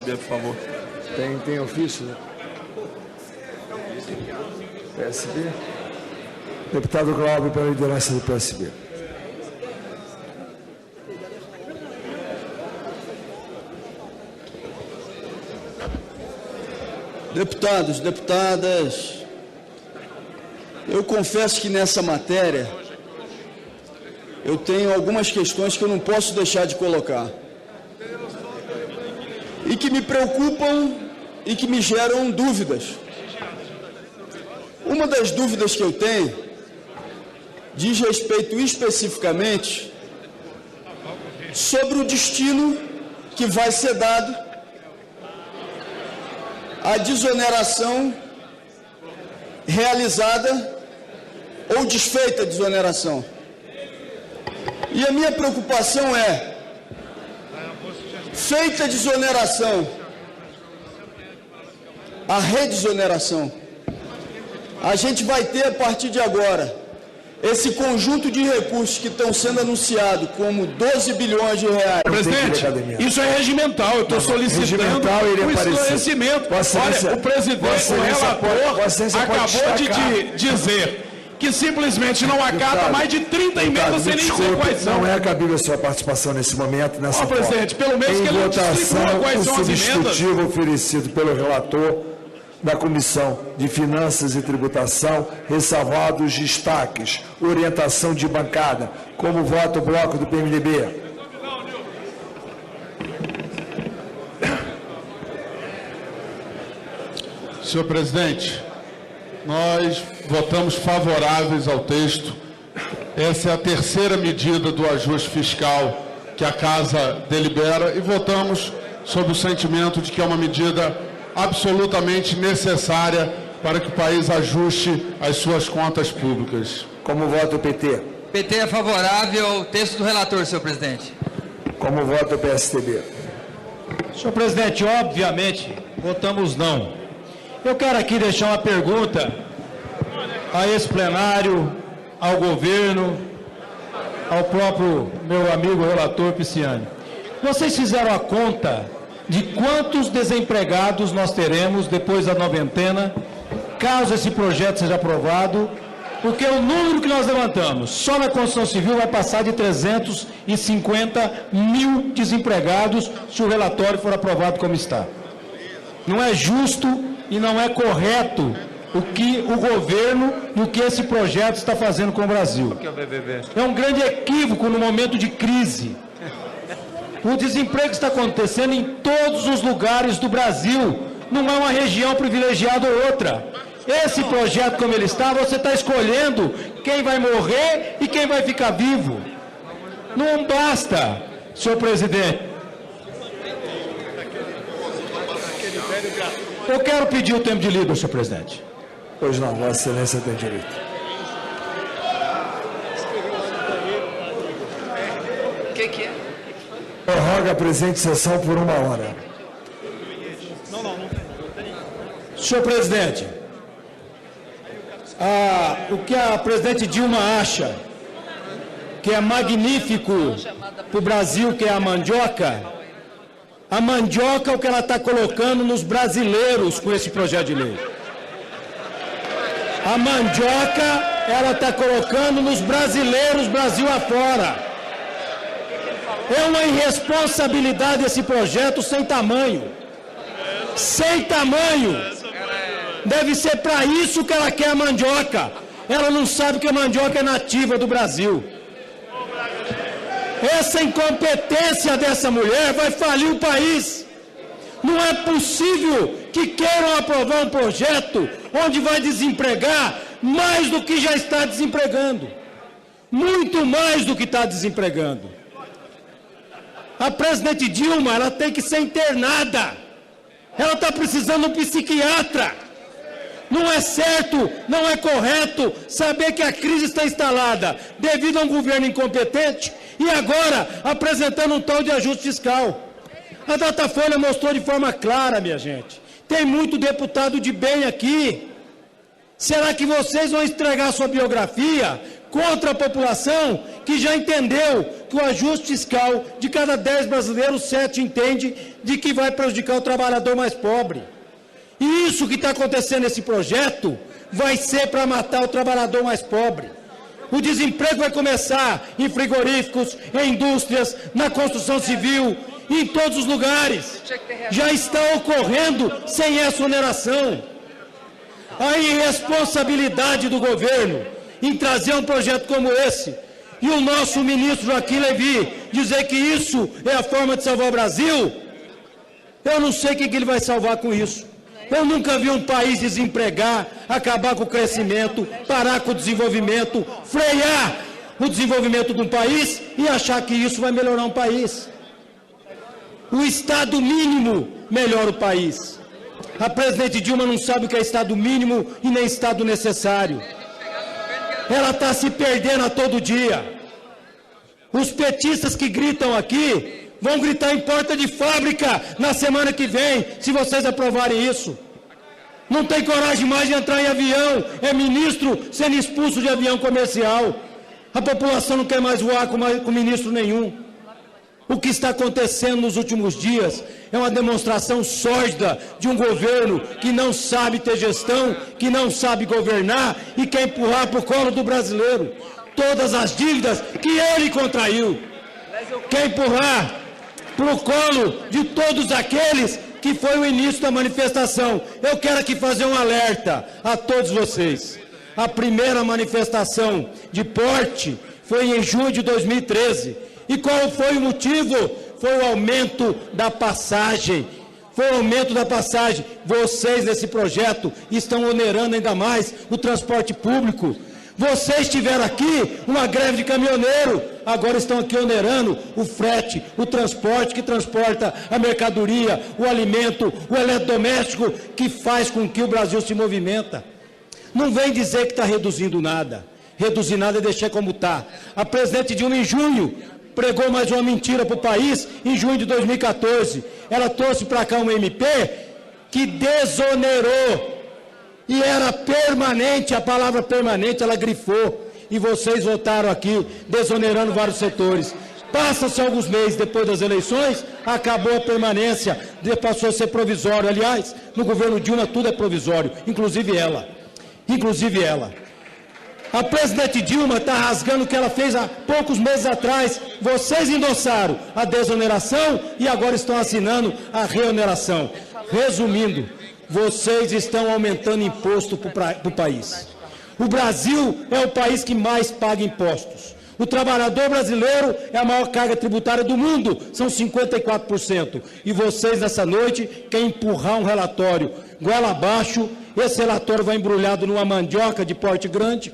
Por favor. Tem ofício, né? PSB. Deputado Glauber, pela liderança do PSB. Deputados, deputadas, eu confesso que nessa matéria eu tenho algumas questões que eu não posso deixar de colocar e que me preocupam e que me geram dúvidas. Uma das dúvidas que eu tenho diz respeito especificamente sobre o destino que vai ser dado à desoneração realizada ou desfeita a desoneração. E a minha preocupação é, feita a desoneração, a redesoneração, a gente vai ter a partir de agora esse conjunto de recursos que estão sendo anunciados como 12 bilhões de reais. Presidente, isso é regimental, eu estou solicitando o esclarecimento. Olha, o presidente, o relator, acabou de dizer que simplesmente não acata mais de 30 emendas sem nem dizer quais são. Não é cabível a sua participação nesse momento, nessa forma. Presidente, pelo menos que ele distribua quais são as emendas. O substitutivo oferecido pelo relator da Comissão de Finanças e Tributação, ressalvados os destaques, orientação de bancada, como vota o bloco do PMDB. Senhor presidente, nós votamos favoráveis ao texto. Essa é a terceira medida do ajuste fiscal que a Casa delibera e votamos sob o sentimento de que é uma medida absolutamente necessária para que o país ajuste as suas contas públicas. Como vota o PT? O PT é favorável ao texto do relator, senhor presidente. Como vota o PSDB? Senhor presidente, obviamente, votamos não. Eu quero aqui deixar uma pergunta a esse plenário, ao governo, ao próprio meu amigo relator Pisciani. Vocês fizeram a conta de quantos desempregados nós teremos depois da noventena, caso esse projeto seja aprovado, porque o número que nós levantamos, só na construção civil, vai passar de 350 mil desempregados se o relatório for aprovado como está. Não é justo e não é correto o que o governo e o que esse projeto está fazendo com o Brasil. É um grande equívoco no momento de crise. O desemprego está acontecendo em todos os lugares do Brasil, não é uma região privilegiada ou outra. Esse projeto, como ele está, você está escolhendo quem vai morrer e quem vai ficar vivo. Não basta, senhor presidente. Eu quero pedir o tempo de líder, senhor presidente. Pois não, Vossa Excelência tem direito. O que é? Prorroga a presente sessão por 1 hora. Senhor presidente, o que a presidente Dilma acha que é magnífico para o Brasil, que é a mandioca é o que ela está colocando nos brasileiros com esse projeto de lei. A mandioca, ela está colocando nos brasileiros, Brasil afora. É uma irresponsabilidade esse projeto sem tamanho. Sem tamanho. Deve ser para isso que ela quer a mandioca. Ela não sabe que a mandioca é nativa do Brasil. Essa incompetência dessa mulher vai falir o país. Não é possível que queiram aprovar um projeto onde vai desempregar mais do que já está desempregando. Muito mais do que está desempregando. A presidente Dilma, ela tem que ser internada. Ela está precisando de um psiquiatra. Não é certo, não é correto saber que a crise está instalada devido a um governo incompetente e agora apresentando um tal de ajuste fiscal. A Datafolha mostrou de forma clara, minha gente. Tem muito deputado de bem aqui. Será que vocês vão entregar sua biografia contra a população que já entendeu que o ajuste fiscal de cada 10 brasileiros, 7 entende de que vai prejudicar o trabalhador mais pobre. E isso que está acontecendo nesse projeto vai ser para matar o trabalhador mais pobre. O desemprego vai começar em frigoríficos, em indústrias, na construção civil, em todos os lugares. Já está ocorrendo sem essa oneração. A irresponsabilidade do governo em trazer um projeto como esse, e o nosso ministro Joaquim Levy dizer que isso é a forma de salvar o Brasil, eu não sei quem que ele vai salvar com isso. Eu nunca vi um país desempregar, acabar com o crescimento, parar com o desenvolvimento, frear o desenvolvimento de um país e achar que isso vai melhorar um país. O Estado mínimo melhora o país. A presidente Dilma não sabe o que é Estado mínimo e nem Estado necessário. Ela está se perdendo a todo dia. Os petistas que gritam aqui vão gritar em porta de fábrica na semana que vem, se vocês aprovarem isso. Não tem coragem mais de entrar em avião, é ministro sendo expulso de avião comercial. A população não quer mais voar com ministro nenhum. O que está acontecendo nos últimos dias é uma demonstração sórdida de um governo que não sabe ter gestão, que não sabe governar e quer empurrar para o colo do brasileiro todas as dívidas que ele contraiu. Quer empurrar para o colo de todos aqueles que foi o início da manifestação. Eu quero aqui fazer um alerta a todos vocês. A primeira manifestação de porte foi em junho de 2013. E qual foi o motivo? Foi o aumento da passagem. Foi o aumento da passagem. Vocês, nesse projeto, estão onerando ainda mais o transporte público. Vocês tiveram aqui uma greve de caminhoneiro, agora estão aqui onerando o frete, o transporte que transporta a mercadoria, o alimento, o eletrodoméstico, que faz com que o Brasil se movimenta. Não vem dizer que está reduzindo nada. Reduzir nada é deixar como está. A presidente Dilma, em junho, pregou mais uma mentira para o país, em junho de 2014. Ela trouxe para cá um MP que desonerou. E era permanente, a palavra permanente, ela grifou. E vocês votaram aqui, desonerando vários setores. Passa-se alguns meses depois das eleições, acabou a permanência, passou a ser provisório. Aliás, no governo Dilma tudo é provisório, inclusive ela. Inclusive ela. A presidente Dilma está rasgando o que ela fez há poucos meses atrás. Vocês endossaram a desoneração e agora estão assinando a reoneração. Resumindo, vocês estão aumentando imposto para o país. O Brasil é o país que mais paga impostos. O trabalhador brasileiro é a maior carga tributária do mundo, são 54%. E vocês, nessa noite, querem empurrar um relatório goela abaixo. Esse relatório vai embrulhado numa mandioca de porte grande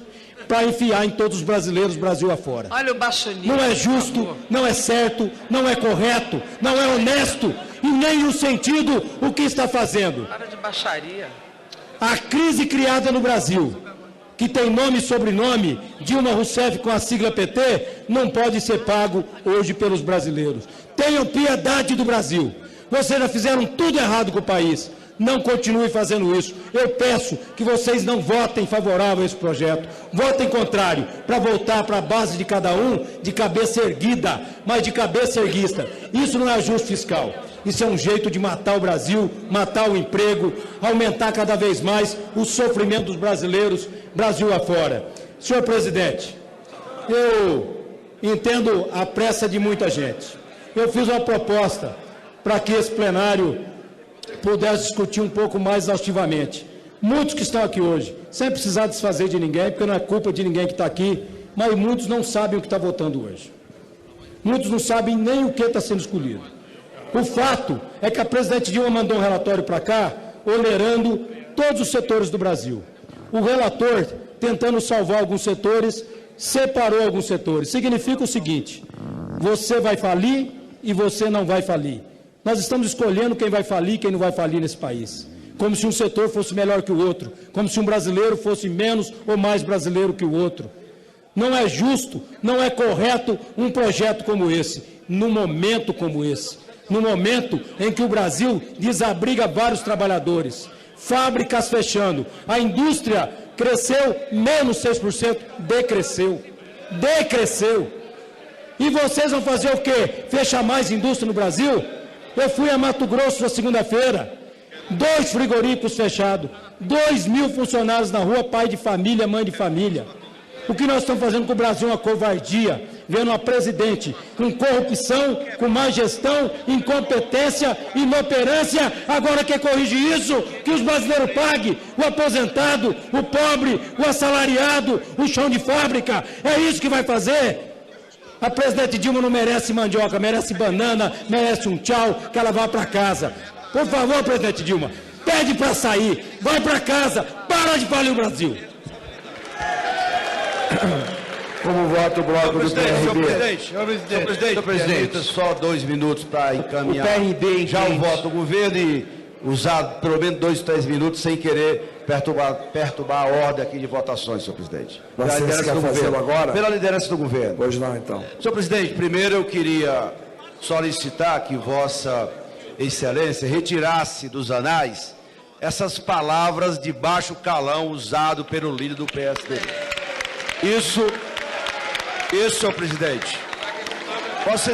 para enfiar em todos os brasileiros, Brasil afora. Olha o baixonismo. Não é justo, não é certo, não é correto, não é honesto e nem no sentido o que está fazendo. Para de baixaria. A crise criada no Brasil, que tem nome e sobrenome, Dilma Rousseff com a sigla PT, não pode ser pago hoje pelos brasileiros. Tenham piedade do Brasil. Vocês já fizeram tudo errado com o país. Não continue fazendo isso. Eu peço que vocês não votem favorável a esse projeto. Votem contrário, para voltar para a base de cada um, de cabeça erguida, mas de cabeça erguista. Isso não é ajuste fiscal. Isso é um jeito de matar o Brasil, matar o emprego, aumentar cada vez mais o sofrimento dos brasileiros, Brasil afora. Senhor presidente, eu entendo a pressa de muita gente. Eu fiz uma proposta para que esse plenário pudesse discutir um pouco mais exaustivamente. Muitos que estão aqui hoje, sem precisar desfazer de ninguém, porque não é culpa de ninguém que está aqui, mas muitos não sabem o que está votando hoje. Muitos não sabem nem o que está sendo escolhido. O fato é que a presidente Dilma mandou um relatório para cá, onerando todos os setores do Brasil. O relator, tentando salvar alguns setores, separou alguns setores. Significa o seguinte: você vai falir e você não vai falir. Nós estamos escolhendo quem vai falir e quem não vai falir nesse país. Como se um setor fosse melhor que o outro. Como se um brasileiro fosse menos ou mais brasileiro que o outro. Não é justo, não é correto um projeto como esse, num momento como esse. No momento em que o Brasil desabriga vários trabalhadores. Fábricas fechando. A indústria cresceu menos 6%, decresceu. decresceu. E vocês vão fazer o quê? Fechar mais indústria no Brasil? Eu fui a Mato Grosso na segunda-feira, 2 frigoríficos fechados, 2.000 funcionários na rua, pai de família, mãe de família. O que nós estamos fazendo com o Brasil é uma covardia, vendo uma presidente com corrupção, com má gestão, incompetência, inoperância, agora quer corrigir isso, que os brasileiros paguem, o aposentado, o pobre, o assalariado, o chão de fábrica, é isso que vai fazer? A presidente Dilma não merece mandioca, merece banana, merece um tchau, que ela vá para casa. Por favor, presidente Dilma, pede para sair, vai para casa, para de falir o Brasil. Como vota o bloco do PRB? Senhor presidente, só 2 minutos para encaminhar já o voto do governo e usar pelo menos 2, 3 minutos sem querer perturbar a ordem aqui de votações, senhor presidente. Você quer fazê-lo agora? Pela liderança do governo. Pois não, então. Senhor presidente, primeiro eu queria solicitar que Vossa Excelência retirasse dos anais essas palavras de baixo calão usado pelo líder do PSD. Isso, senhor presidente. Vossa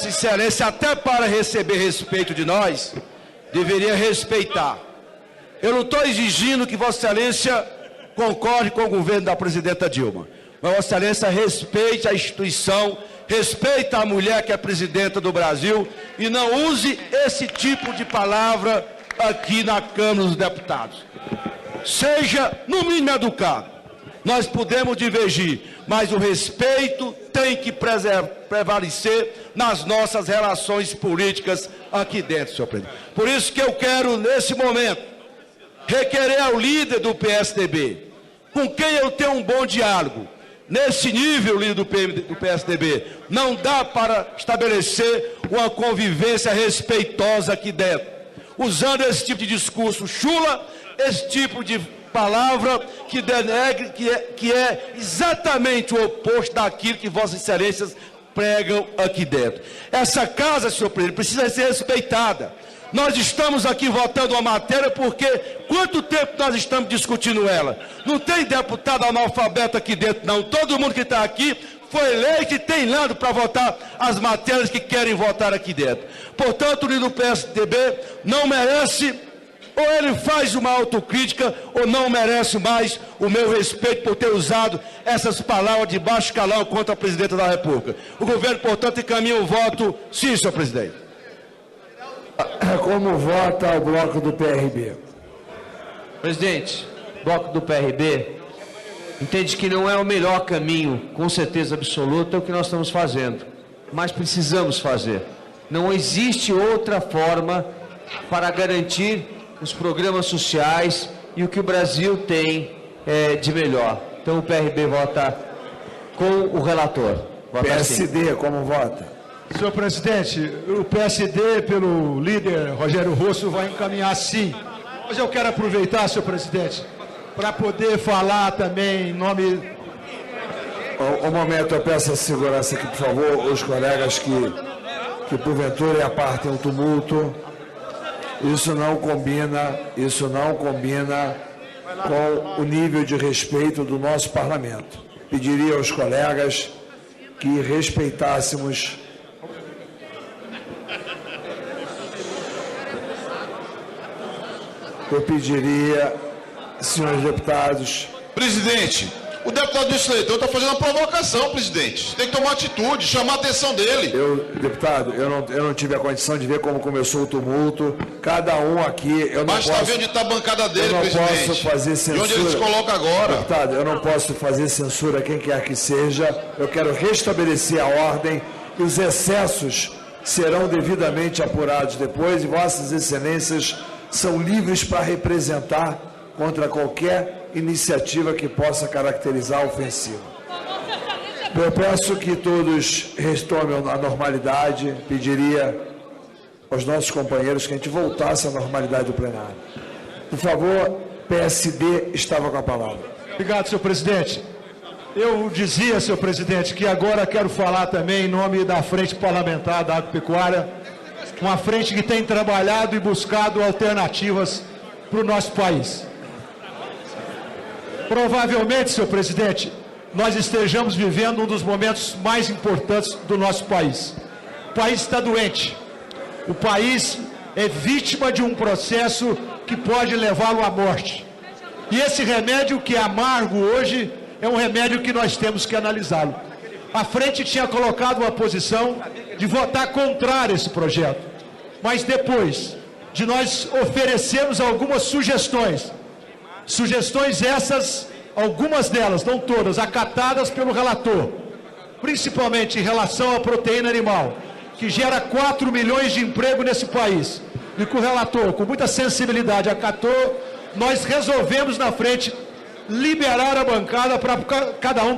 Excelência, até para receber respeito de nós, deveria respeitar. Eu não estou exigindo que Vossa Excelência concorde com o governo da presidenta Dilma. Mas Vossa Excelência respeite a instituição, respeite a mulher que é presidenta do Brasil e não use esse tipo de palavra aqui na Câmara dos Deputados. Seja, no mínimo, educado. Nós podemos divergir, mas o respeito tem que prevalecer nas nossas relações políticas aqui dentro, senhor presidente. Por isso que eu quero, nesse momento, requerer ao líder do PSDB, com quem eu tenho um bom diálogo. Nesse nível, líder do PSDB, não dá para estabelecer uma convivência respeitosa aqui dentro. Usando esse tipo de discurso chula, esse tipo de palavra que denegre, que é exatamente o oposto daquilo que Vossas Excelências pregam aqui dentro. Essa casa, senhor presidente, precisa ser respeitada. Nós estamos aqui votando uma matéria porque quanto tempo nós estamos discutindo ela? Não tem deputado analfabeto aqui dentro, não. Todo mundo que está aqui foi eleito e tem lado para votar as matérias que querem votar aqui dentro. Portanto, o líder do PSDB não merece, ou ele faz uma autocrítica, ou não merece mais o meu respeito por ter usado essas palavras de baixo calão contra a presidenta da República. O governo, portanto, encaminha o voto sim, senhor presidente. Como vota o bloco do PRB? Presidente, o bloco do PRB entende que não é o melhor caminho, com certeza absoluta, é o que nós estamos fazendo, mas precisamos fazer. Não existe outra forma para garantir os programas sociais e o que o Brasil tem de melhor. Então o PRB vota com o relator. Vota PSD, sim. Como vota? Senhor presidente, o PSD, pelo líder Rogério Rosso, vai encaminhar sim. Mas eu quero aproveitar, senhor presidente, para poder falar também em nome... Um momento, eu peço a segurança aqui, por favor, os colegas que porventura apartem o tumulto. Isso não combina com o nível de respeito do nosso parlamento. Pediria aos colegas que respeitássemos eu pediria, senhores deputados... Presidente, o deputado Wilson Leitão está fazendo uma provocação, presidente. Tem que tomar atitude, chamar a atenção dele. Deputado, eu não tive a condição de ver como começou o tumulto. Cada um aqui... Mas está vendo onde está a bancada dele, presidente. Eu não posso fazer censura. E onde ele se coloca agora? Deputado, eu não posso fazer censura a quem quer que seja. Eu quero restabelecer a ordem e os excessos serão devidamente apurados depois e Vossas Excelências são livres para representar contra qualquer iniciativa que possa caracterizar a ofensiva. Eu peço que todos retomem a normalidade, pediria aos nossos companheiros que a gente voltasse à normalidade do plenário. Por favor, PSD estava com a palavra. Obrigado, senhor presidente. Eu dizia, senhor presidente, que agora quero falar também em nome da Frente Parlamentar da Agropecuária, uma frente que tem trabalhado e buscado alternativas para o nosso país. Provavelmente, senhor presidente, nós estejamos vivendo um dos momentos mais importantes do nosso país. O país está doente. O país é vítima de um processo que pode levá-lo à morte. E esse remédio, que é amargo hoje, é um remédio que nós temos que analisá-lo. A frente tinha colocado uma posição de votar contrário a esse projeto. Mas depois de nós oferecermos algumas sugestões essas, algumas delas, não todas, acatadas pelo relator, principalmente em relação à proteína animal, que gera 4 milhões de emprego nesse país, e que o relator, com muita sensibilidade, acatou, nós resolvemos na frente liberar a bancada para cada um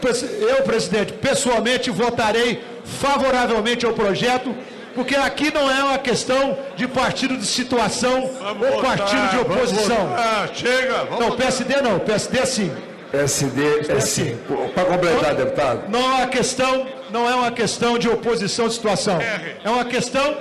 Eu, presidente, pessoalmente votarei favoravelmente ao projeto, porque aqui não é uma questão de partido de situação ou partido de oposição. Chega, vamos não, PSD não, PSD sim. PSD sim. Para completar, deputado. Não é uma questão de oposição de situação. É uma questão,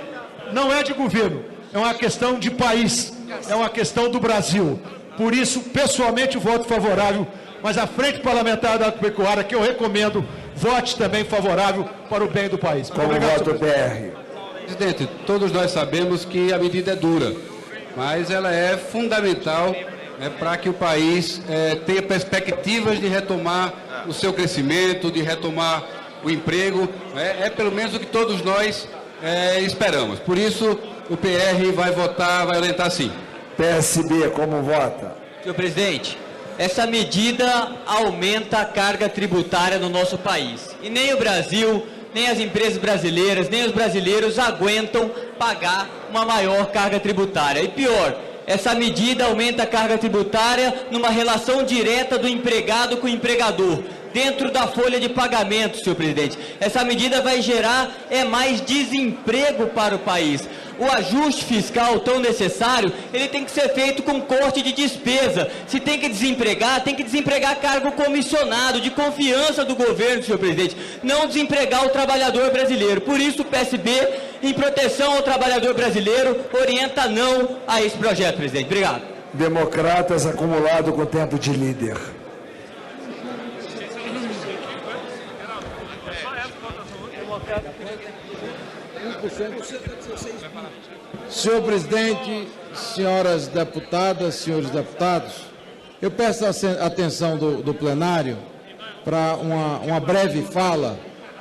não é de governo, é uma questão de país, é uma questão do Brasil. Por isso, pessoalmente, voto favorável, mas a Frente Parlamentar da Agropecuária, que eu recomendo, vote também favorável para o bem do país. Como voto o PR? Presidente, todos nós sabemos que a medida é dura, mas ela é fundamental para que o país tenha perspectivas de retomar o seu crescimento, de retomar o emprego. É pelo menos o que todos nós esperamos. Por isso, o PR vai votar, vai orientar sim. PSB, como vota? Senhor presidente, essa medida aumenta a carga tributária no nosso país. E nem o Brasil, nem as empresas brasileiras, nem os brasileiros aguentam pagar uma maior carga tributária. E pior, essa medida aumenta a carga tributária numa relação direta do empregado com o empregador, dentro da folha de pagamento, senhor presidente. Essa medida vai gerar mais desemprego para o país. O ajuste fiscal tão necessário, ele tem que ser feito com corte de despesa. Se tem que desempregar cargo comissionado, de confiança do governo, senhor presidente, não desempregar o trabalhador brasileiro. Por isso o PSB, em proteção ao trabalhador brasileiro, orienta não a esse projeto, presidente. Obrigado. Democratas acumulado com tempo de líder. Senhor presidente, senhoras deputadas, senhores deputados, eu peço a atenção do plenário para uma breve fala,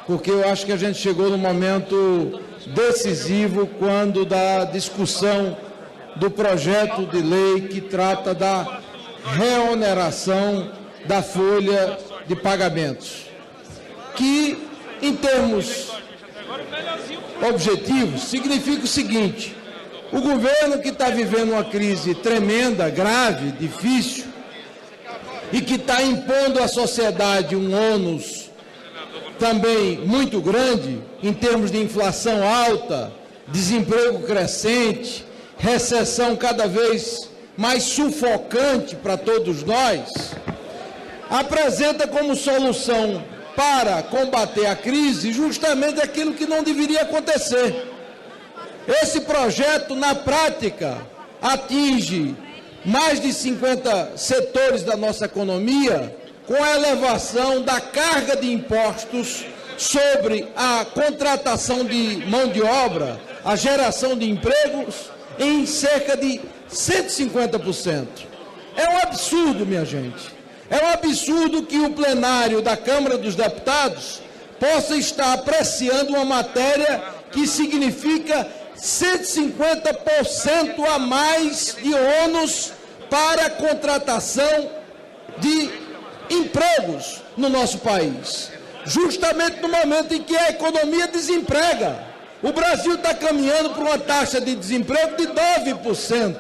porque eu acho que a gente chegou no momento decisivo quando da discussão do projeto de lei que trata da reoneração da folha de pagamentos, que, em termos objetivos, significa o seguinte: o governo, que está vivendo uma crise tremenda, grave, difícil, e que está impondo à sociedade um ônus também muito grande, em termos de inflação alta, desemprego crescente, recessão cada vez mais sufocante para todos nós, apresenta como solução para combater a crise justamente aquilo que não deveria acontecer. Esse projeto, na prática, atinge mais de 50 setores da nossa economia, com a elevação da carga de impostos sobre a contratação de mão de obra, a geração de empregos, em cerca de 150%. É um absurdo, minha gente. É um absurdo que o plenário da Câmara dos Deputados possa estar apreciando uma matéria que significa 150% a mais de ônus para a contratação de empregos no nosso país. Justamente no momento em que a economia desemprega. O Brasil está caminhando para uma taxa de desemprego de 9%.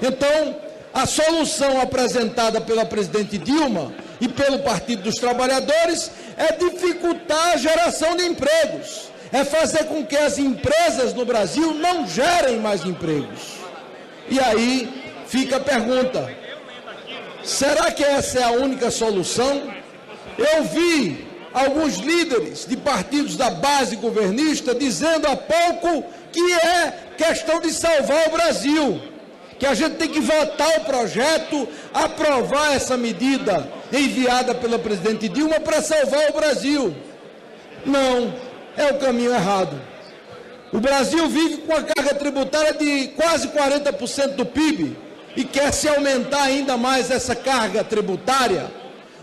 Então, a solução apresentada pela presidente Dilma e pelo Partido dos Trabalhadores é dificultar a geração de empregos, é fazer com que as empresas no Brasil não gerem mais empregos. E aí fica a pergunta: será que essa é a única solução? Eu vi alguns líderes de partidos da base governista dizendo há pouco que é questão de salvar o Brasil, que a gente tem que votar o projeto, aprovar essa medida enviada pela presidente Dilma para salvar o Brasil. Não, é o caminho errado. O Brasil vive com a carga tributária de quase 40% do PIB e quer se aumentar ainda mais essa carga tributária.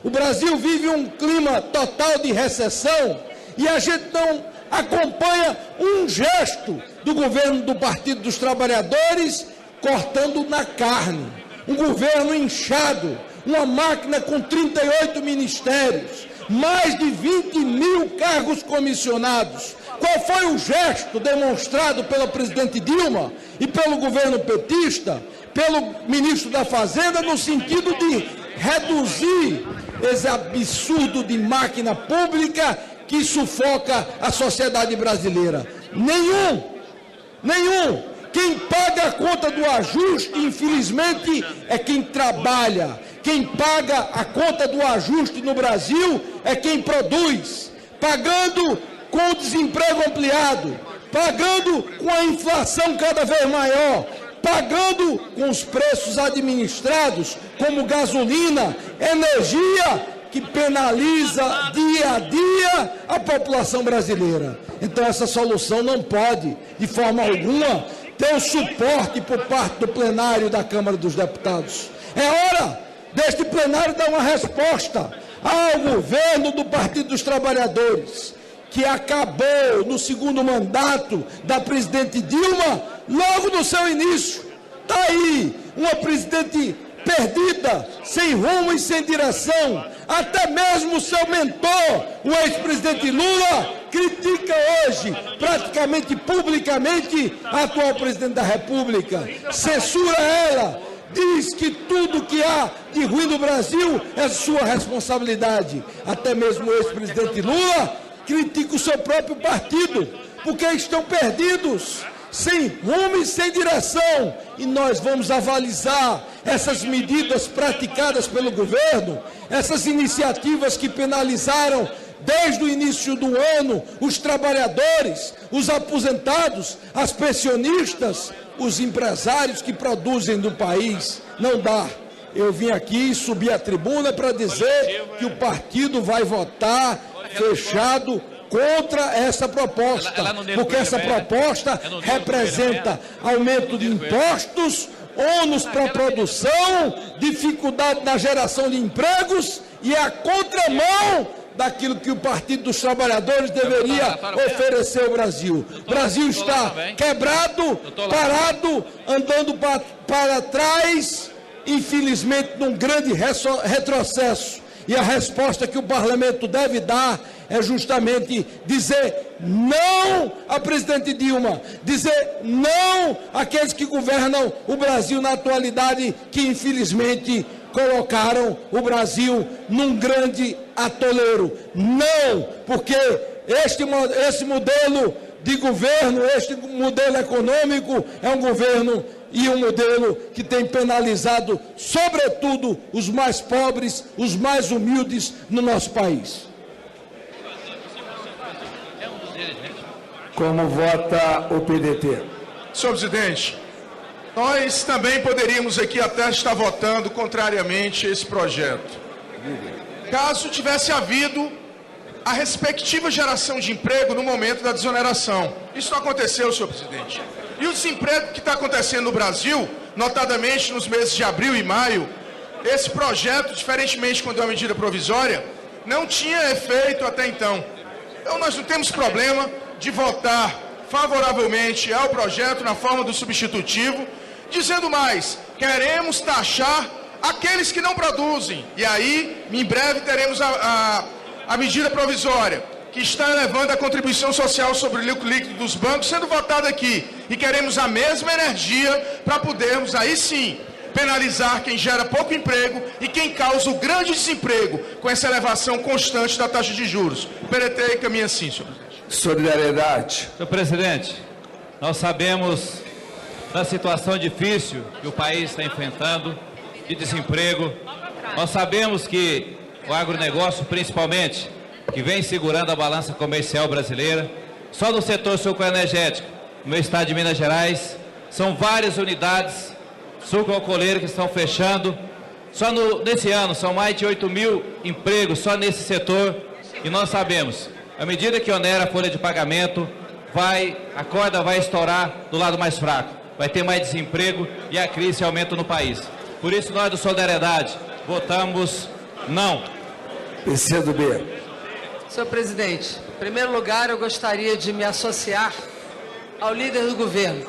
O Brasil vive um clima total de recessão e a gente não acompanha um gesto do governo do Partido dos Trabalhadores cortando na carne. Um governo inchado, uma máquina com 38 ministérios, mais de 20 mil cargos comissionados. Qual foi o gesto demonstrado pela presidente Dilma e pelo governo petista, pelo ministro da Fazenda, no sentido de reduzir esse absurdo de máquina pública que sufoca a sociedade brasileira? Nenhum. Quem paga a conta do ajuste, infelizmente, é quem trabalha. Quem paga a conta do ajuste no Brasil é quem produz, pagando com o desemprego ampliado, pagando com a inflação cada vez maior, pagando com os preços administrados, como gasolina, energia, que penaliza dia a dia a população brasileira. Então essa solução não pode, de forma alguma, ter o suporte por parte do plenário da Câmara dos Deputados. É hora deste plenário dar uma resposta ao governo do Partido dos Trabalhadores, que acabou no segundo mandato da presidente Dilma, logo no seu início. Está aí uma presidente perdida, sem rumo e sem direção. Até mesmo o seu mentor, o ex-presidente Lula, critica hoje, praticamente publicamente, a atual presidente da República. Censura ela, diz que tudo que há de ruim no Brasil é sua responsabilidade. Até mesmo o ex-presidente Lula critica o seu próprio partido, porque estão perdidos, sem rumo e sem direção. E nós vamos avalizar essas medidas praticadas pelo governo, essas iniciativas que penalizaram desde o início do ano os trabalhadores, os aposentados, as pensionistas, os empresários que produzem no país. Não dá. Eu vim aqui subir a tribuna para dizer que o partido vai votar fechado contra essa proposta, porque essa proposta representa aumento de impostos, ônus para a produção, dificuldade na geração de empregos e é a contramão daquilo que o Partido dos Trabalhadores deveria oferecer ao Brasil. O Brasil está quebrado, parado, andando para trás, infelizmente num grande retrocesso. E a resposta que o parlamento deve dar é justamente dizer não à presidente Dilma, dizer não àqueles que governam o Brasil na atualidade, que infelizmente colocaram o Brasil num grande atoleiro. Não, porque esse modelo de governo, este modelo econômico é um governo e um modelo que tem penalizado, sobretudo, os mais pobres, os mais humildes no nosso país. Como vota o PDT? Senhor presidente, nós também poderíamos aqui até estar votando contrariamente a esse projeto, caso tivesse havido a respectiva geração de emprego no momento da desoneração. Isso não aconteceu, senhor presidente. E o desemprego que está acontecendo no Brasil, notadamente nos meses de abril e maio, esse projeto, diferentemente quando é uma medida provisória, não tinha efeito até então. Então nós não temos problema de votar favoravelmente ao projeto na forma do substitutivo, dizendo mais, queremos taxar aqueles que não produzem. E aí, em breve, teremos a medida provisória, que está elevando a contribuição social sobre o lucro líquido dos bancos, sendo votada aqui. E queremos a mesma energia para podermos, aí sim, penalizar quem gera pouco emprego e quem causa o grande desemprego com essa elevação constante da taxa de juros. O PDT caminha assim, senhor presidente. Solidariedade. Senhor presidente, nós sabemos da situação difícil que o país está enfrentando, de desemprego. Nós sabemos que o agronegócio, principalmente, que vem segurando a balança comercial brasileira, só no setor sucroenergético, no meu estado de Minas Gerais, são várias unidades sucroalcooleiros que estão fechando. Só nesse ano são mais de 8 mil empregos só nesse setor. E nós sabemos, à medida que onera a folha de pagamento, a corda vai estourar do lado mais fraco. Vai ter mais desemprego e a crise aumenta no país. Por isso nós do Solidariedade votamos não. PCdoB. Senhor presidente, em primeiro lugar eu gostaria de me associar ao líder do governo,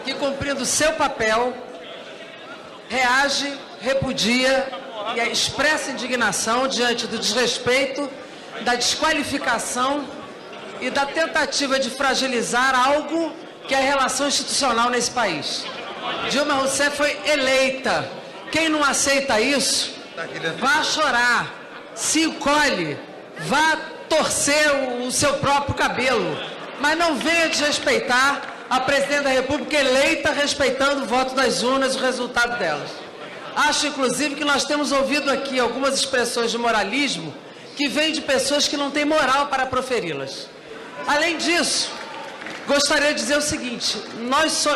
que cumprindo seu papel, reage, repudia e expressa indignação diante do desrespeito, da desqualificação e da tentativa de fragilizar algo que é a relação institucional nesse país. Dilma Rousseff foi eleita. Quem não aceita isso, vá chorar, se encolhe, vá torcer o seu próprio cabelo, mas não venha desrespeitar a presidente da República eleita respeitando o voto das urnas e o resultado delas. Acho, inclusive, que nós temos ouvido aqui algumas expressões de moralismo que vêm de pessoas que não têm moral para proferi-las. Além disso, gostaria de dizer o seguinte,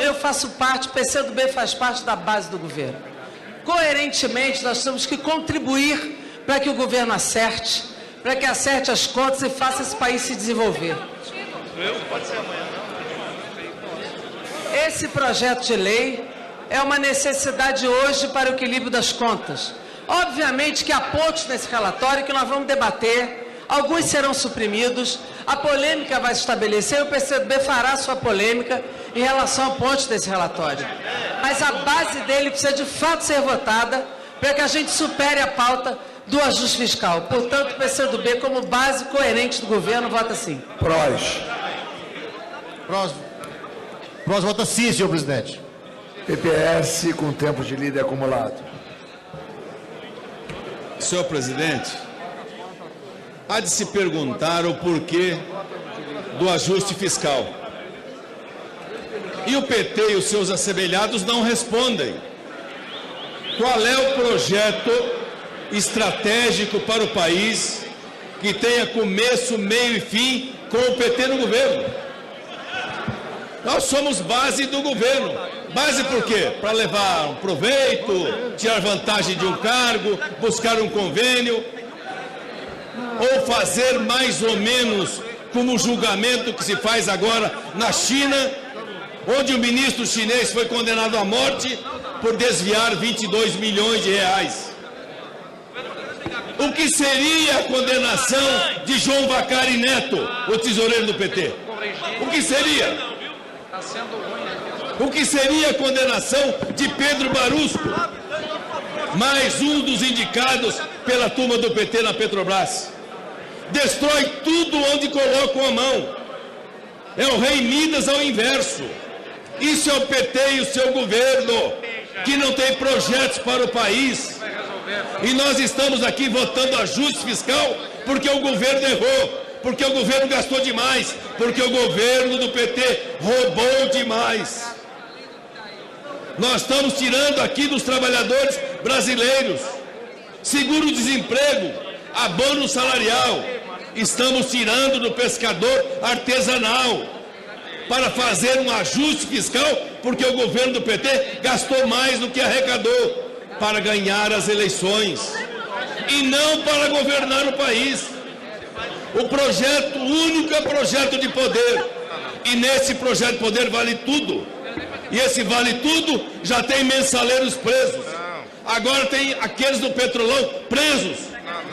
eu faço parte, o PCdoB faz parte da base do governo. Coerentemente, nós temos que contribuir para que o governo acerte, para que acerte as contas e faça esse país se desenvolver. Esse projeto de lei é uma necessidade hoje para o equilíbrio das contas. Obviamente que há pontos nesse relatório que nós vamos debater, alguns serão suprimidos, a polêmica vai se estabelecer e o PCdoB fará sua polêmica em relação a pontos desse relatório. Mas a base dele precisa de fato ser votada para que a gente supere a pauta do ajuste fiscal. Portanto, o PCdoB, como base coerente do governo, vota sim. Prós vota sim, senhor presidente. PPS com tempo de líder acumulado. Senhor presidente, há de se perguntar o porquê do ajuste fiscal. E o PT e os seus assemelhados não respondem. Qual é o projeto estratégico para o país que tenha começo, meio e fim com o PT no governo? Nós somos base do governo. Base por quê? Para levar um proveito, tirar vantagem de um cargo, buscar um convênio, ou fazer mais ou menos como o julgamento que se faz agora na China, onde o ministro chinês foi condenado à morte por desviar 22 milhões de reais. O que seria a condenação de João Vacari Neto, o tesoureiro do PT? O que seria? O que seria a condenação de Pedro Barusco, mais um dos indicados pela turma do PT na Petrobras? Destrói tudo onde colocam a mão. É o rei Midas ao inverso. Isso é o PT e o seu governo, que não tem projetos para o país. E nós estamos aqui votando ajuste fiscal porque o governo errou, porque o governo gastou demais, porque o governo do PT roubou demais. Nós estamos tirando aqui dos trabalhadores brasileiros seguro-desemprego, abono salarial. Estamos tirando do pescador artesanal para fazer um ajuste fiscal, porque o governo do PT gastou mais do que arrecadou para ganhar as eleições e não para governar o país. O projeto, o único é projeto de poder, e nesse projeto de poder vale tudo. E esse vale tudo já tem mensaleiros presos. Agora tem aqueles do Petrolão presos.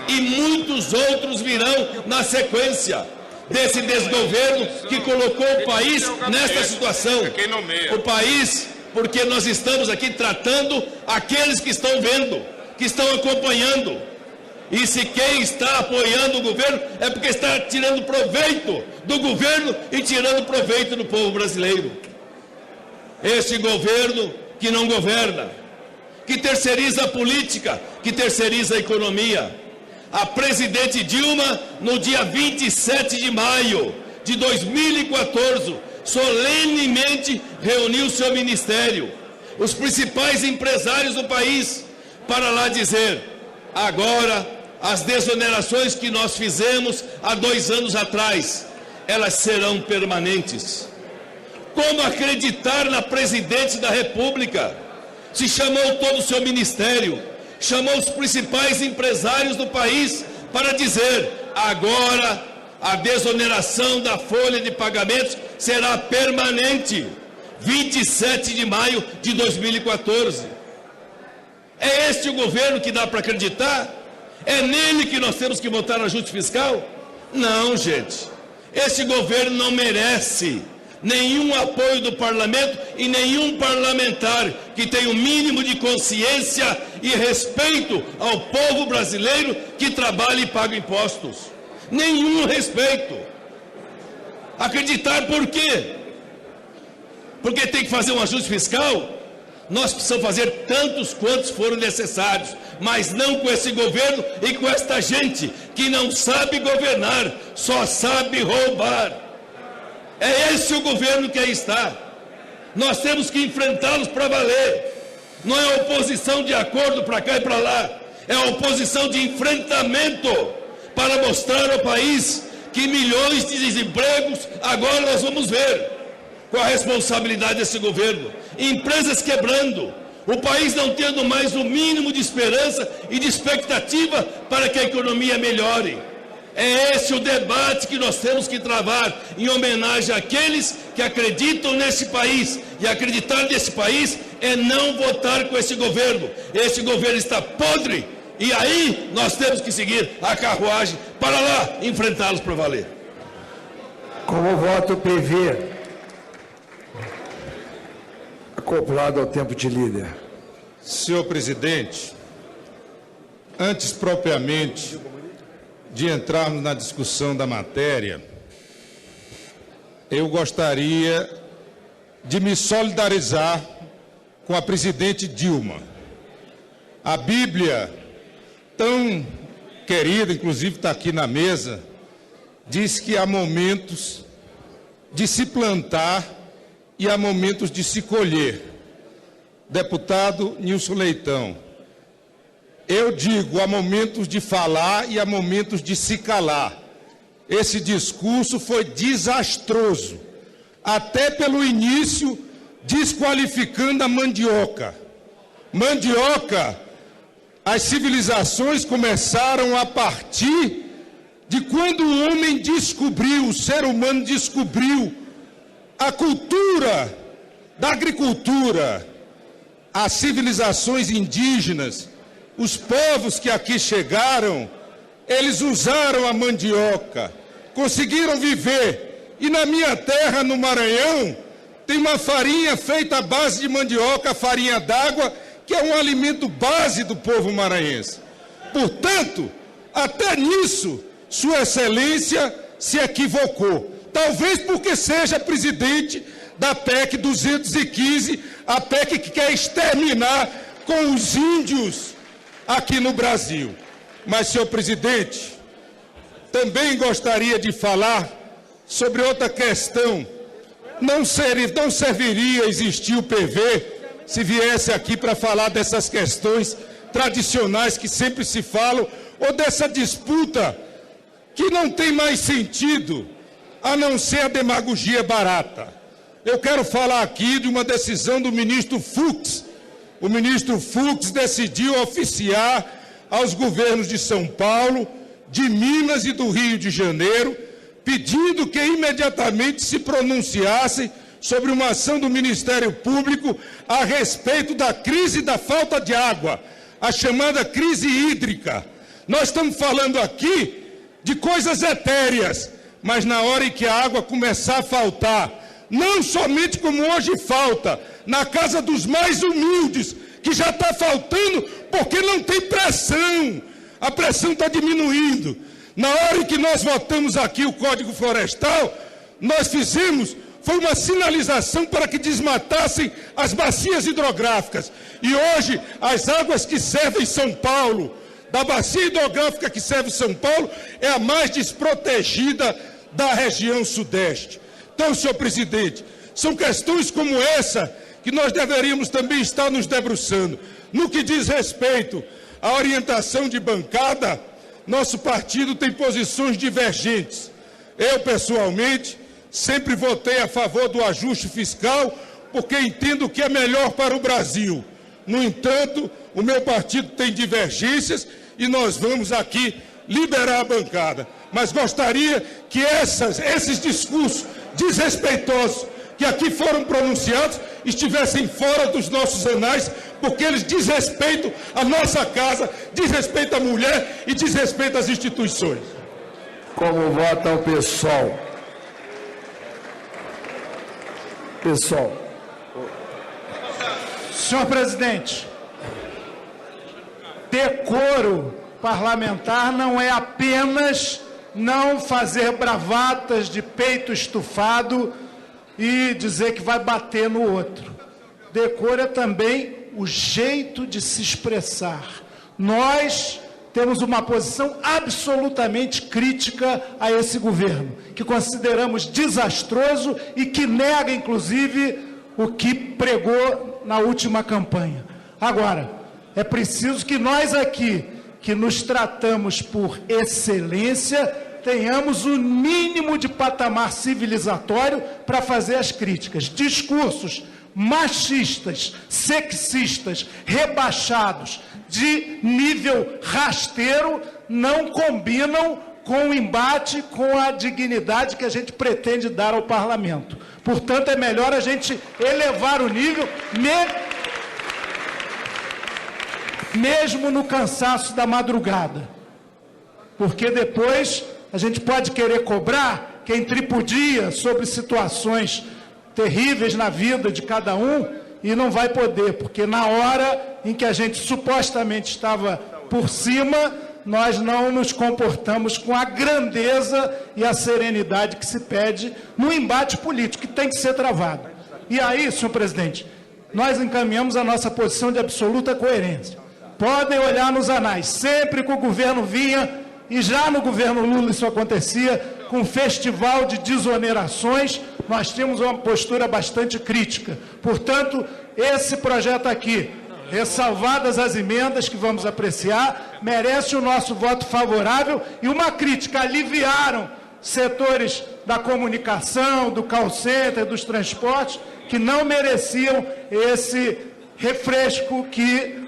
E muitos outros virão na sequência desse desgoverno que colocou o país nesta situação. O país, porque nós estamos aqui tratando aqueles que estão vendo, que estão acompanhando. E se quem está apoiando o governo é porque está tirando proveito do governo e tirando proveito do povo brasileiro. Este governo que não governa, que terceiriza a política, que terceiriza a economia. A presidente Dilma, no dia 27 de maio de 2014, solenemente reuniu seu ministério, os principais empresários do país, para lá dizer: agora as desonerações que nós fizemos há 2 anos atrás, elas serão permanentes. Como acreditar na presidente da República se chamou todo o seu ministério, chamou os principais empresários do país para dizer: agora a desoneração da folha de pagamentos será permanente, 27 de maio de 2014. É este o governo que dá para acreditar? É nele que nós temos que votar ajuste fiscal? Não, gente. Esse governo não merece nenhum apoio do parlamento e nenhum parlamentar que tenha o mínimo de consciência e respeito ao povo brasileiro que trabalha e paga impostos. Nenhum respeito. Acreditar por quê? Porque tem que fazer um ajuste fiscal? Nós precisamos fazer tantos quantos foram necessários, mas não com esse governo e com esta gente que não sabe governar, só sabe roubar. É esse o governo que aí está. Nós temos que enfrentá-los para valer. Não é oposição de acordo para cá e para lá. É a oposição de enfrentamento para mostrar ao país que milhões de desempregos agora nós vamos ver. Com a responsabilidade desse governo. Empresas quebrando. O país não tendo mais o mínimo de esperança e de expectativa para que a economia melhore. É esse o debate que nós temos que travar em homenagem àqueles que acreditam nesse país. E acreditar nesse país é não votar com esse governo. Esse governo está podre e aí nós temos que seguir a carruagem para lá enfrentá-los para valer. Como voto PV, acoplado ao tempo de líder. Senhor presidente, antes propriamente de entrarmos na discussão da matéria, eu gostaria de me solidarizar com a presidente Dilma. A Bíblia, tão querida, inclusive está aqui na mesa, diz que há momentos de se plantar e há momentos de se colher. Deputado Nilson Leitão, eu digo, há momentos de falar e há momentos de se calar. Esse discurso foi desastroso, até pelo início, desqualificando a mandioca. Mandioca, as civilizações começaram a partir de quando o homem descobriu, o ser humano descobriu a cultura da agricultura. As civilizações indígenas, os povos que aqui chegaram, eles usaram a mandioca, conseguiram viver. E na minha terra, no Maranhão, tem uma farinha feita à base de mandioca, farinha d'água, que é um alimento base do povo maranhense. Portanto, até nisso, Sua Excelência se equivocou. Talvez porque seja presidente da PEC 215, a PEC que quer exterminar com os índios aqui no Brasil. Mas, senhor presidente, também gostaria de falar sobre outra questão. Não serviria existir o PV se viesse aqui para falar dessas questões tradicionais que sempre se falam, ou dessa disputa que não tem mais sentido, a não ser a demagogia barata. Eu quero falar aqui de uma decisão do ministro Fux. O ministro Fux decidiu oficiar aos governos de São Paulo, de Minas e do Rio de Janeiro, pedindo que imediatamente se pronunciassem sobre uma ação do Ministério Público a respeito da crise da falta de água, a chamada crise hídrica. Nós estamos falando aqui de coisas etéreas, mas na hora em que a água começar a faltar, não somente como hoje falta, na casa dos mais humildes, que já está faltando porque não tem pressão, a pressão está diminuindo. Na hora em que nós votamos aqui o Código Florestal, nós fizemos, foi uma sinalização para que desmatassem as bacias hidrográficas. E hoje, as águas que servem São Paulo, da bacia hidrográfica que serve São Paulo, é a mais desprotegida da região sudeste. Então, senhor presidente, são questões como essa que nós deveríamos também estar nos debruçando. No que diz respeito à orientação de bancada, nosso partido tem posições divergentes. Eu, pessoalmente, sempre votei a favor do ajuste fiscal, porque entendo que é melhor para o Brasil. No entanto, o meu partido tem divergências e nós vamos aqui liberar a bancada. Mas gostaria que esses discursos desrespeitosos que aqui foram pronunciados estivessem fora dos nossos anais, porque eles desrespeitam a nossa casa, desrespeitam a mulher e desrespeitam as instituições. Como vota o PSOL? PSOL. Senhor presidente, decoro parlamentar não é apenas não fazer bravatas de peito estufado e dizer que vai bater no outro. Decoro é também o jeito de se expressar. Nós temos uma posição absolutamente crítica a esse governo, que consideramos desastroso e que nega, inclusive, o que pregou na última campanha. Agora, é preciso que nós aqui, que nos tratamos por excelência, tenhamos o mínimo de patamar civilizatório para fazer as críticas. Discursos machistas, sexistas, rebaixados, de nível rasteiro, não combinam com o embate, com a dignidade que a gente pretende dar ao parlamento. Portanto, é melhor a gente elevar o nível, mesmo no cansaço da madrugada. Porque depois a gente pode querer cobrar quem tripudia sobre situações terríveis na vida de cada um e não vai poder, porque na hora em que a gente supostamente estava por cima, nós não nos comportamos com a grandeza e a serenidade que se pede no embate político, que tem que ser travado. E aí, senhor presidente, nós encaminhamos a nossa posição de absoluta coerência. Podem olhar nos anais, sempre que o governo vinha, e já no governo Lula isso acontecia, com um festival de desonerações, nós tínhamos uma postura bastante crítica. Portanto, esse projeto aqui, ressalvadas as emendas que vamos apreciar, merece o nosso voto favorável e uma crítica. Aliviaram setores da comunicação, do call center, dos transportes, que não mereciam esse refresco que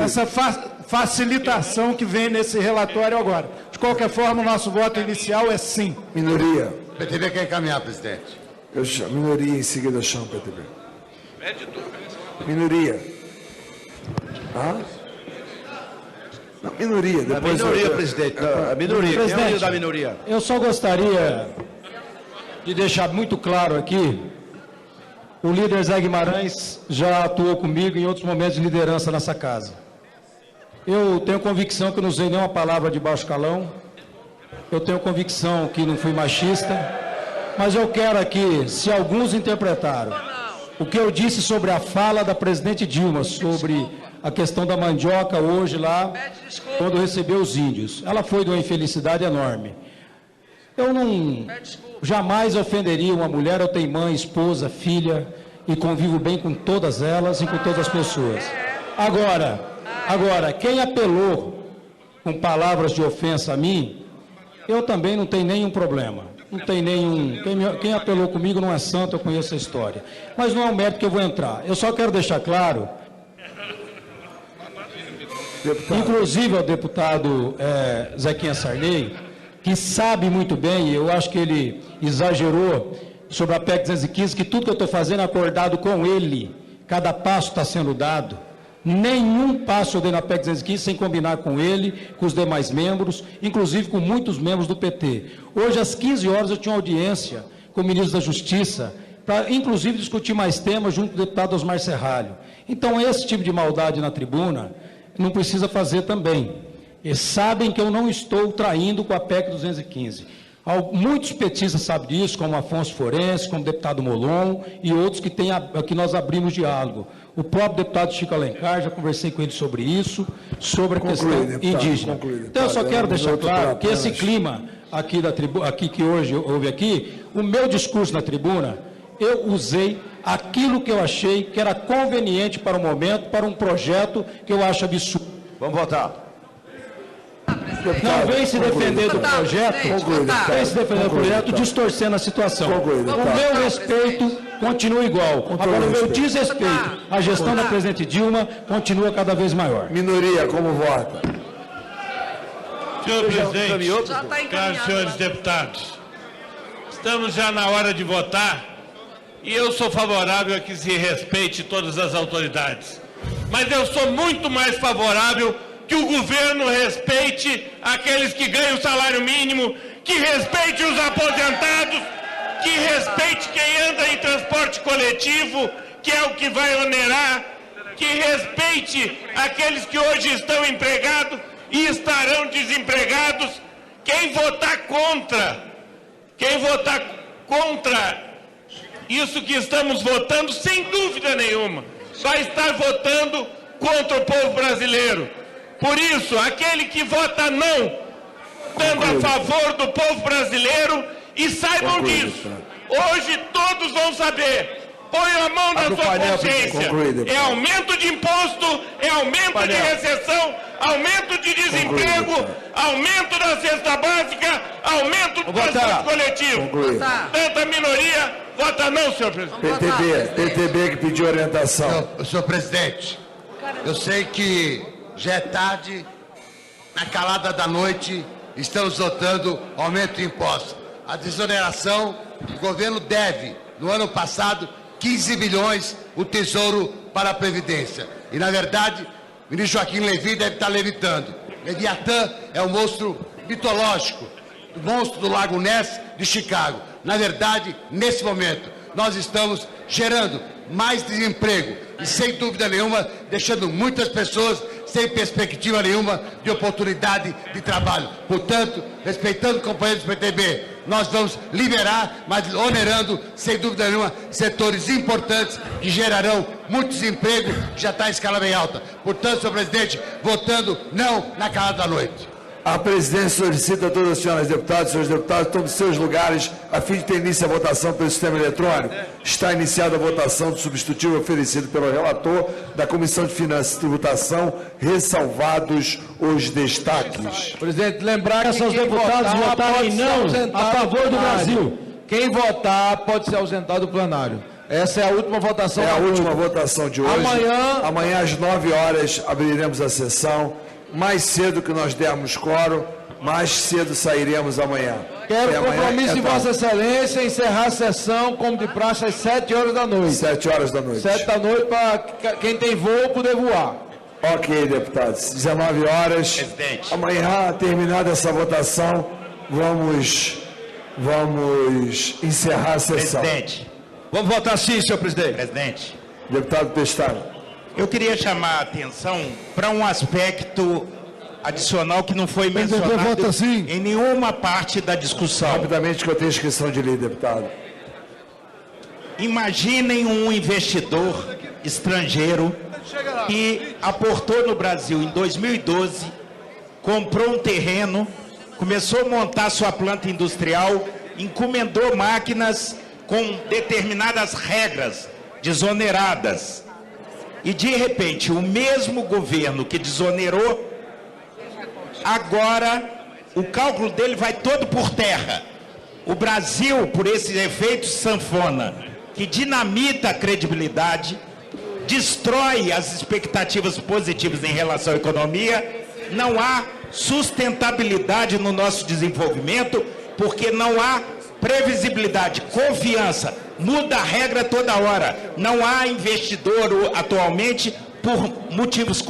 essa facilitação que vem nesse relatório agora. De qualquer forma, o nosso voto inicial é sim. Minoria. O PTB quer encaminhar, presidente. Eu chamo. Minoria, em seguida eu chamo o PTB. Minoria. Não, minoria. Depois a minoria, presidente. A minoria. Presidente, quem é o da minoria? Eu só gostaria de deixar muito claro aqui, o líder Zé Guimarães já atuou comigo em outros momentos de liderança nessa casa. Eu tenho convicção que não usei nenhuma palavra de baixo calão, eu tenho convicção que não fui machista, mas eu quero aqui, se alguns interpretaram o que eu disse sobre a fala da presidente Dilma, sobre a questão da mandioca hoje lá, quando recebeu os índios, ela foi de uma infelicidade enorme. Eu não jamais ofenderia uma mulher. Eu tenho mãe, esposa, filha e convivo bem com todas elas e com todas as pessoas. Agora, quem apelou com palavras de ofensa a mim, eu também não tenho nenhum problema. Não tem nenhum. Quem apelou comigo não é santo, eu conheço a história. Mas não é um mérito que eu vou entrar. Eu só quero deixar claro, inclusive ao deputado Zequinha Sarney, que sabe muito bem, e eu acho que ele exagerou sobre a PEC 215, que tudo que eu estou fazendo é acordado com ele, cada passo está sendo dado. Nenhum passo eu dei na PEC 215 sem combinar com ele, com os demais membros, inclusive com muitos membros do PT. Hoje, às 15 horas, eu tinha uma audiência com o ministro da Justiça, para, inclusive, discutir mais temas junto com o deputado Osmar Serralho. Então, esse tipo de maldade na tribuna, não precisa fazer também. Eles sabem que eu não estou traindo com a PEC 215. Muitos petistas sabem disso, como Afonso Forense, como o deputado Molon e outros que nós abrimos diálogo. O próprio deputado Chico Alencar, já conversei com ele sobre isso, sobre a questão indígena. Então, eu só quero deixar claro que esse clima aqui que hoje houve aqui, o meu discurso na tribuna, eu usei aquilo que eu achei que era conveniente para o momento, para um projeto que eu acho absurdo. Vamos votar. não vem se defender do projeto, vem se defender do projeto distorcendo a situação. O meu respeito continua igual. Agora, o meu desrespeito à gestão da presidente Dilma continua cada vez maior. Minoria, como vota? Senhor presidente, caros senhores deputados, estamos já na hora de votar e eu sou favorável a que se respeite todas as autoridades. Mas eu sou muito mais favorável que o governo respeite aqueles que ganham o salário mínimo, que respeite os aposentados, que respeite quem anda em transporte coletivo, que é o que vai onerar, que respeite aqueles que hoje estão empregados e estarão desempregados. Quem votar contra isso que estamos votando, sem dúvida nenhuma, vai estar votando contra o povo brasileiro. Por isso, aquele que vota não, estando a favor do povo brasileiro, e saibam disso, hoje todos vão saber. Põe a mão na sua consciência. É aumento de imposto, é aumento de recessão, aumento de desemprego, aumento da cesta básica, aumento do transporte coletivo. Tanta minoria, vota não, senhor presidente. PTB que pediu orientação. Senhor presidente, eu sei que já é tarde, na calada da noite, estamos votando aumento de impostos. A desoneração, o governo deve, no ano passado, 15 bilhões o Tesouro para a Previdência. E, na verdade, o ministro Joaquim Levy deve estar levitando. Leviatã é um monstro mitológico, o monstro do Lago Ness de Chicago. Na verdade, nesse momento, nós estamos gerando mais desemprego e, sem dúvida nenhuma, deixando muitas pessoas sem perspectiva nenhuma de oportunidade de trabalho. Portanto, respeitando o companheiro do PTB, nós vamos liberar, mas onerando, sem dúvida nenhuma, setores importantes que gerarão muito desemprego, que já está em escala bem alta. Portanto, senhor presidente, votando não na calada da noite. A presidência solicita a todas as senhoras deputadas e senhores deputados tomem seus lugares a fim de ter início a votação pelo sistema eletrônico. Está iniciada a votação do substitutivo oferecido pelo relator da Comissão de Finanças e Tributação, ressalvados os destaques. Presidente, lembrar que essas deputadas votarem não a favor do Brasil. Quem votar pode se ausentar do plenário. Essa é a última votação. É a última votação de hoje. Amanhã às 9 horas abriremos a sessão. Mais cedo que nós dermos quórum, mais cedo sairemos amanhã. Quero o compromisso de Vossa Excelência encerrar a sessão, como de praxe, às 7 horas da noite. 7 horas da noite. 7 da noite, para quem tem voo poder voar. Ok, deputados. 19 horas. Presidente. Amanhã, terminada essa votação, vamos encerrar a sessão. Presidente. Vamos votar sim, senhor presidente. Presidente. Deputado Pestana. Eu queria chamar a atenção para um aspecto adicional que não foi mencionado em nenhuma parte da discussão. Rapidamente, que eu tenho inscrição de lei, deputado. Imaginem um investidor estrangeiro que aportou no Brasil em 2012, comprou um terreno, começou a montar sua planta industrial, encomendou máquinas com determinadas regras desoneradas. E, de repente, o mesmo governo que desonerou, agora o cálculo dele vai todo por terra. O Brasil, por esse efeito sanfona, que dinamita a credibilidade, destrói as expectativas positivas em relação à economia, não há sustentabilidade no nosso desenvolvimento, porque não há previsibilidade, confiança, muda a regra toda hora. Não há investidor atualmente por motivos...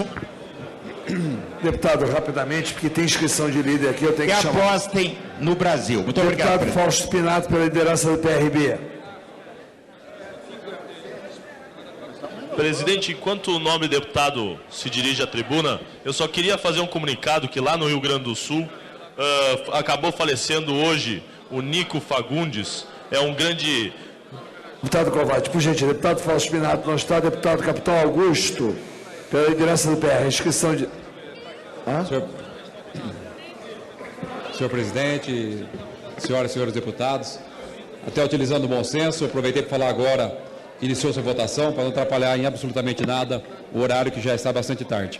Deputado, rapidamente, porque tem inscrição de líder aqui, eu tenho que chamar. Apostem no Brasil. Muito obrigado. Deputado Fausto Pinato, pela liderança do PRB. Presidente, enquanto o nobre deputado se dirige à tribuna, eu só queria fazer um comunicado que lá no Rio Grande do Sul acabou falecendo hoje o Nico Fagundes, é um grande... Deputado Kovács, por gentileza, deputado Fausto Pinato não está, deputado Capitão Augusto, pela liderança do PR, inscrição de... Senhor presidente, senhoras e senhores deputados, até utilizando o bom senso, aproveitei para falar agora, iniciou-se a votação, para não atrapalhar em absolutamente nada o horário que já está bastante tarde.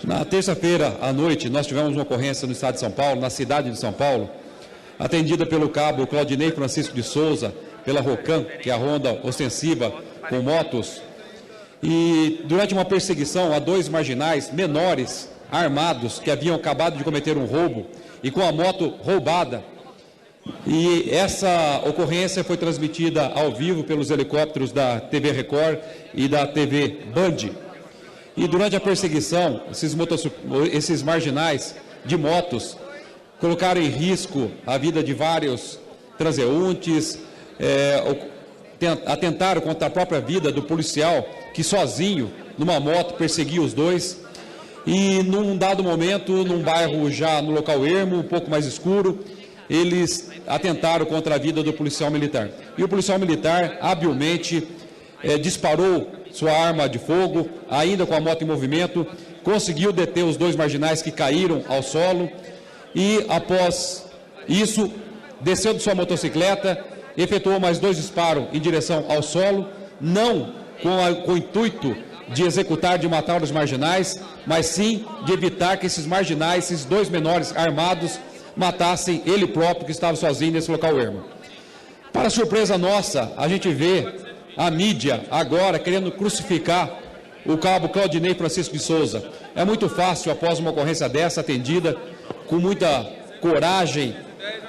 Na terça-feira à noite, nós tivemos uma ocorrência no estado de São Paulo, na cidade de São Paulo, atendida pelo cabo Claudinei Francisco de Souza, pela ROCAN, que é a ronda ostensiva com motos, e durante uma perseguição a 2 marginais menores armados que haviam acabado de cometer um roubo e com a moto roubada. E essa ocorrência foi transmitida ao vivo pelos helicópteros da TV Record e da TV Band. E durante a perseguição, esses marginais de motos colocaram em risco a vida de vários transeuntes, atentaram contra a própria vida do policial que sozinho, numa moto, perseguia os dois. E num dado momento, num bairro já no local ermo, um pouco mais escuro, eles atentaram contra a vida do policial militar. E o policial militar, habilmente, disparou sua arma de fogo, ainda com a moto em movimento, conseguiu deter os 2 marginais que caíram ao solo e, após isso, desceu de sua motocicleta, efetuou mais 2 disparos em direção ao solo, não com o intuito de executar, de matar os marginais, mas sim de evitar que esses marginais, esses 2 menores armados, matassem ele próprio, que estava sozinho nesse local ermo. Para surpresa nossa, a gente vê a mídia agora querendo crucificar o cabo Claudinei Francisco de Souza. É muito fácil, após uma ocorrência dessa, atendida com muita coragem,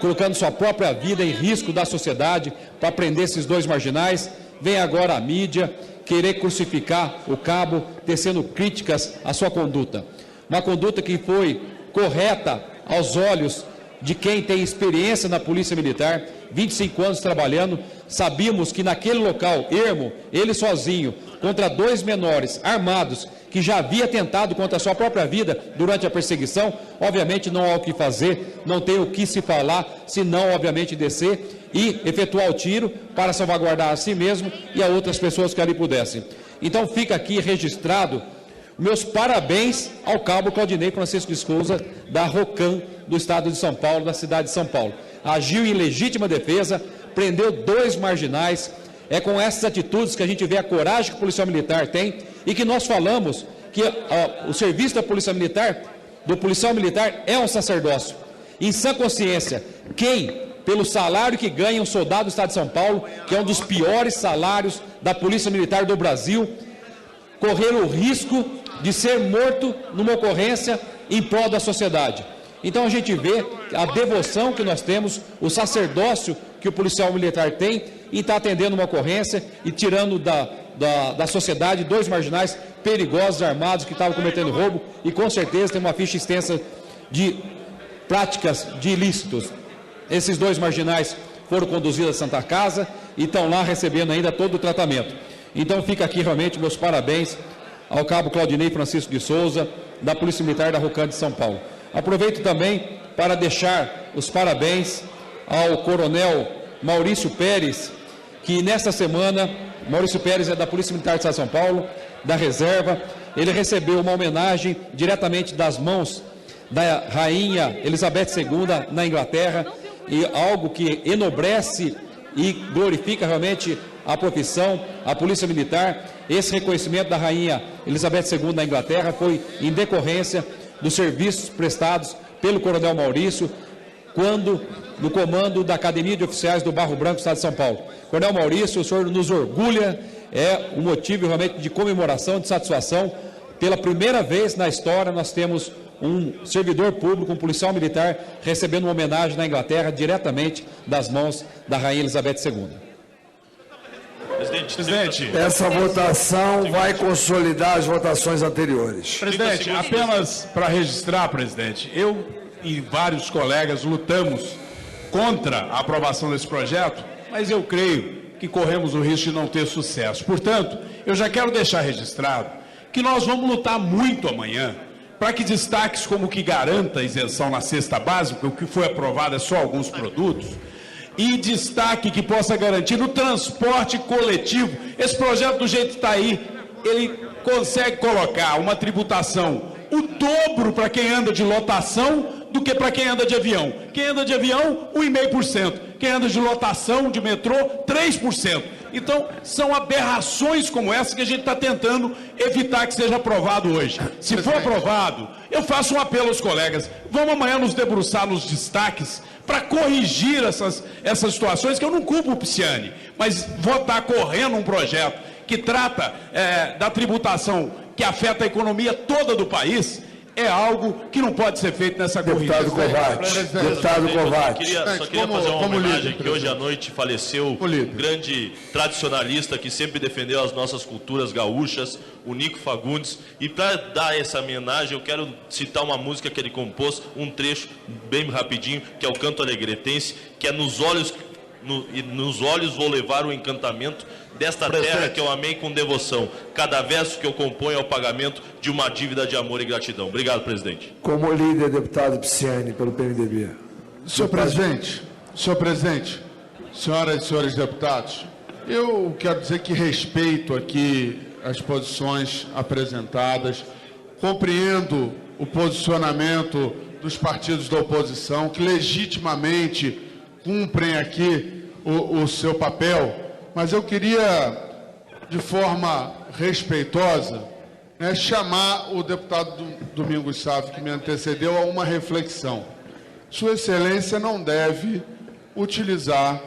colocando sua própria vida em risco da sociedade para prender esses 2 marginais, vem agora a mídia querer crucificar o cabo, tecendo críticas à sua conduta. Uma conduta que foi correta aos olhos de quem tem experiência na Polícia Militar, 25 anos trabalhando. Sabíamos que naquele local ermo, ele sozinho, contra 2 menores armados, que já havia tentado contra a sua própria vida durante a perseguição, obviamente não há o que fazer, não tem o que se falar, senão, obviamente, descer e efetuar o tiro para salvaguardar a si mesmo e a outras pessoas que ali pudessem. Então fica aqui registrado meus parabéns ao cabo Claudinei Francisco de Souza, da ROCAN do estado de São Paulo, da cidade de São Paulo. Agiu em legítima defesa, prendeu 2 marginais. É com essas atitudes que a gente vê a coragem que o policial militar tem e que nós falamos que o serviço da Polícia Militar, do policial militar, é um sacerdócio. Em sã consciência, quem, pelo salário que ganha um soldado do estado de São Paulo, que é um dos piores salários da Polícia Militar do Brasil, correr o risco de ser morto numa ocorrência em prol da sociedade. Então a gente vê a devoção que nós temos, o sacerdócio que o policial militar tem em estar atendendo uma ocorrência e tirando da sociedade 2 marginais perigosos, armados, que estavam cometendo roubo e com certeza tem uma ficha extensa de práticas de ilícitos. Esses 2 marginais foram conduzidos à Santa Casa e estão lá recebendo ainda todo o tratamento. Então fica aqui realmente meus parabéns ao cabo Claudinei Francisco de Souza, da Polícia Militar da ROCAN de São Paulo. Aproveito também para deixar os parabéns ao coronel Maurício Pérez, que nesta semana, Maurício Pérez é da Polícia Militar do Estado de São Paulo, da reserva, ele recebeu uma homenagem diretamente das mãos da Rainha Elizabeth II na Inglaterra, e algo que enobrece e glorifica realmente a profissão, a Polícia Militar. Esse reconhecimento da Rainha Elizabeth II na Inglaterra foi em decorrência dos serviços prestados pelo coronel Maurício, quando no comando da Academia de Oficiais do Barro Branco, Estado de São Paulo. Coronel Maurício, o senhor nos orgulha, é um motivo realmente de comemoração, de satisfação. Pela primeira vez na história nós temos um servidor público, um policial militar, recebendo uma homenagem na Inglaterra diretamente das mãos da Rainha Elizabeth II. Presidente, essa votação vai consolidar as votações anteriores. Presidente, apenas para registrar, presidente, eu e vários colegas lutamos contra a aprovação desse projeto, mas eu creio que corremos o risco de não ter sucesso. Portanto, eu já quero deixar registrado que nós vamos lutar muito amanhã para que destaques como o que garanta a isenção na cesta básica, o que foi aprovado é só alguns produtos, e destaque que possa garantir o transporte coletivo. Esse projeto, do jeito que está aí, ele consegue colocar uma tributação o dobro para quem anda de lotação do que para quem anda de avião. Quem anda de avião, 1,5%. Quem anda de lotação de metrô, 3%. Então, são aberrações como essa que a gente está tentando evitar que seja aprovado hoje. Se for aprovado, eu faço um apelo aos colegas. Vamos amanhã nos debruçar nos destaques para corrigir essas situações, que eu não culpo o Pisciani, mas votar correndo um projeto que trata da tributação que afeta a economia toda do país, é algo que não pode ser feito nessa corrida. Deputado Kovács. Só queria fazer uma homenagem que hoje à noite faleceu um grande tradicionalista que sempre defendeu as nossas culturas gaúchas, o Nico Fagundes. E para dar essa homenagem, eu quero citar uma música que ele compôs, um trecho bem rapidinho, que é o Canto Alegretense, que é nos olhos vou levar o encantamento desta terra que eu amei com devoção. Cada verso que eu componho é o pagamento de uma dívida de amor e gratidão. Obrigado, presidente. Como líder, deputado Pisciani, pelo PMDB. Senhor presidente, senhoras e senhores deputados, eu quero dizer que respeito aqui as posições apresentadas, compreendo o posicionamento dos partidos da oposição, que legitimamente cumprem aqui o seu papel, mas eu queria, de forma respeitosa, chamar o deputado Domingos Sávio, que me antecedeu, a uma reflexão. Sua Excelência não deve utilizar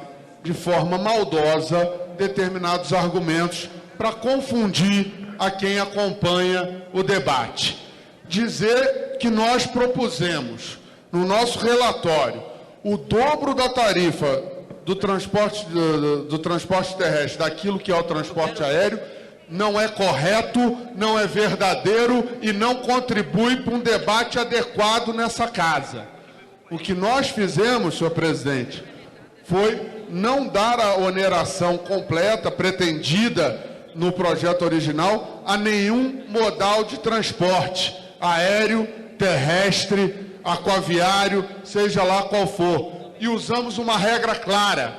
de forma maldosa determinados argumentos para confundir a quem acompanha o debate. Dizer que nós propusemos, no nosso relatório, o dobro da tarifa do transporte terrestre daquilo que é o transporte aéreo não é correto, não é verdadeiro e não contribui para um debate adequado nessa casa. O que nós fizemos, senhor presidente, foi não dar a oneração completa, pretendida no projeto original, a nenhum modal de transporte, aéreo, terrestre, aquaviário, seja lá qual for. E usamos uma regra clara.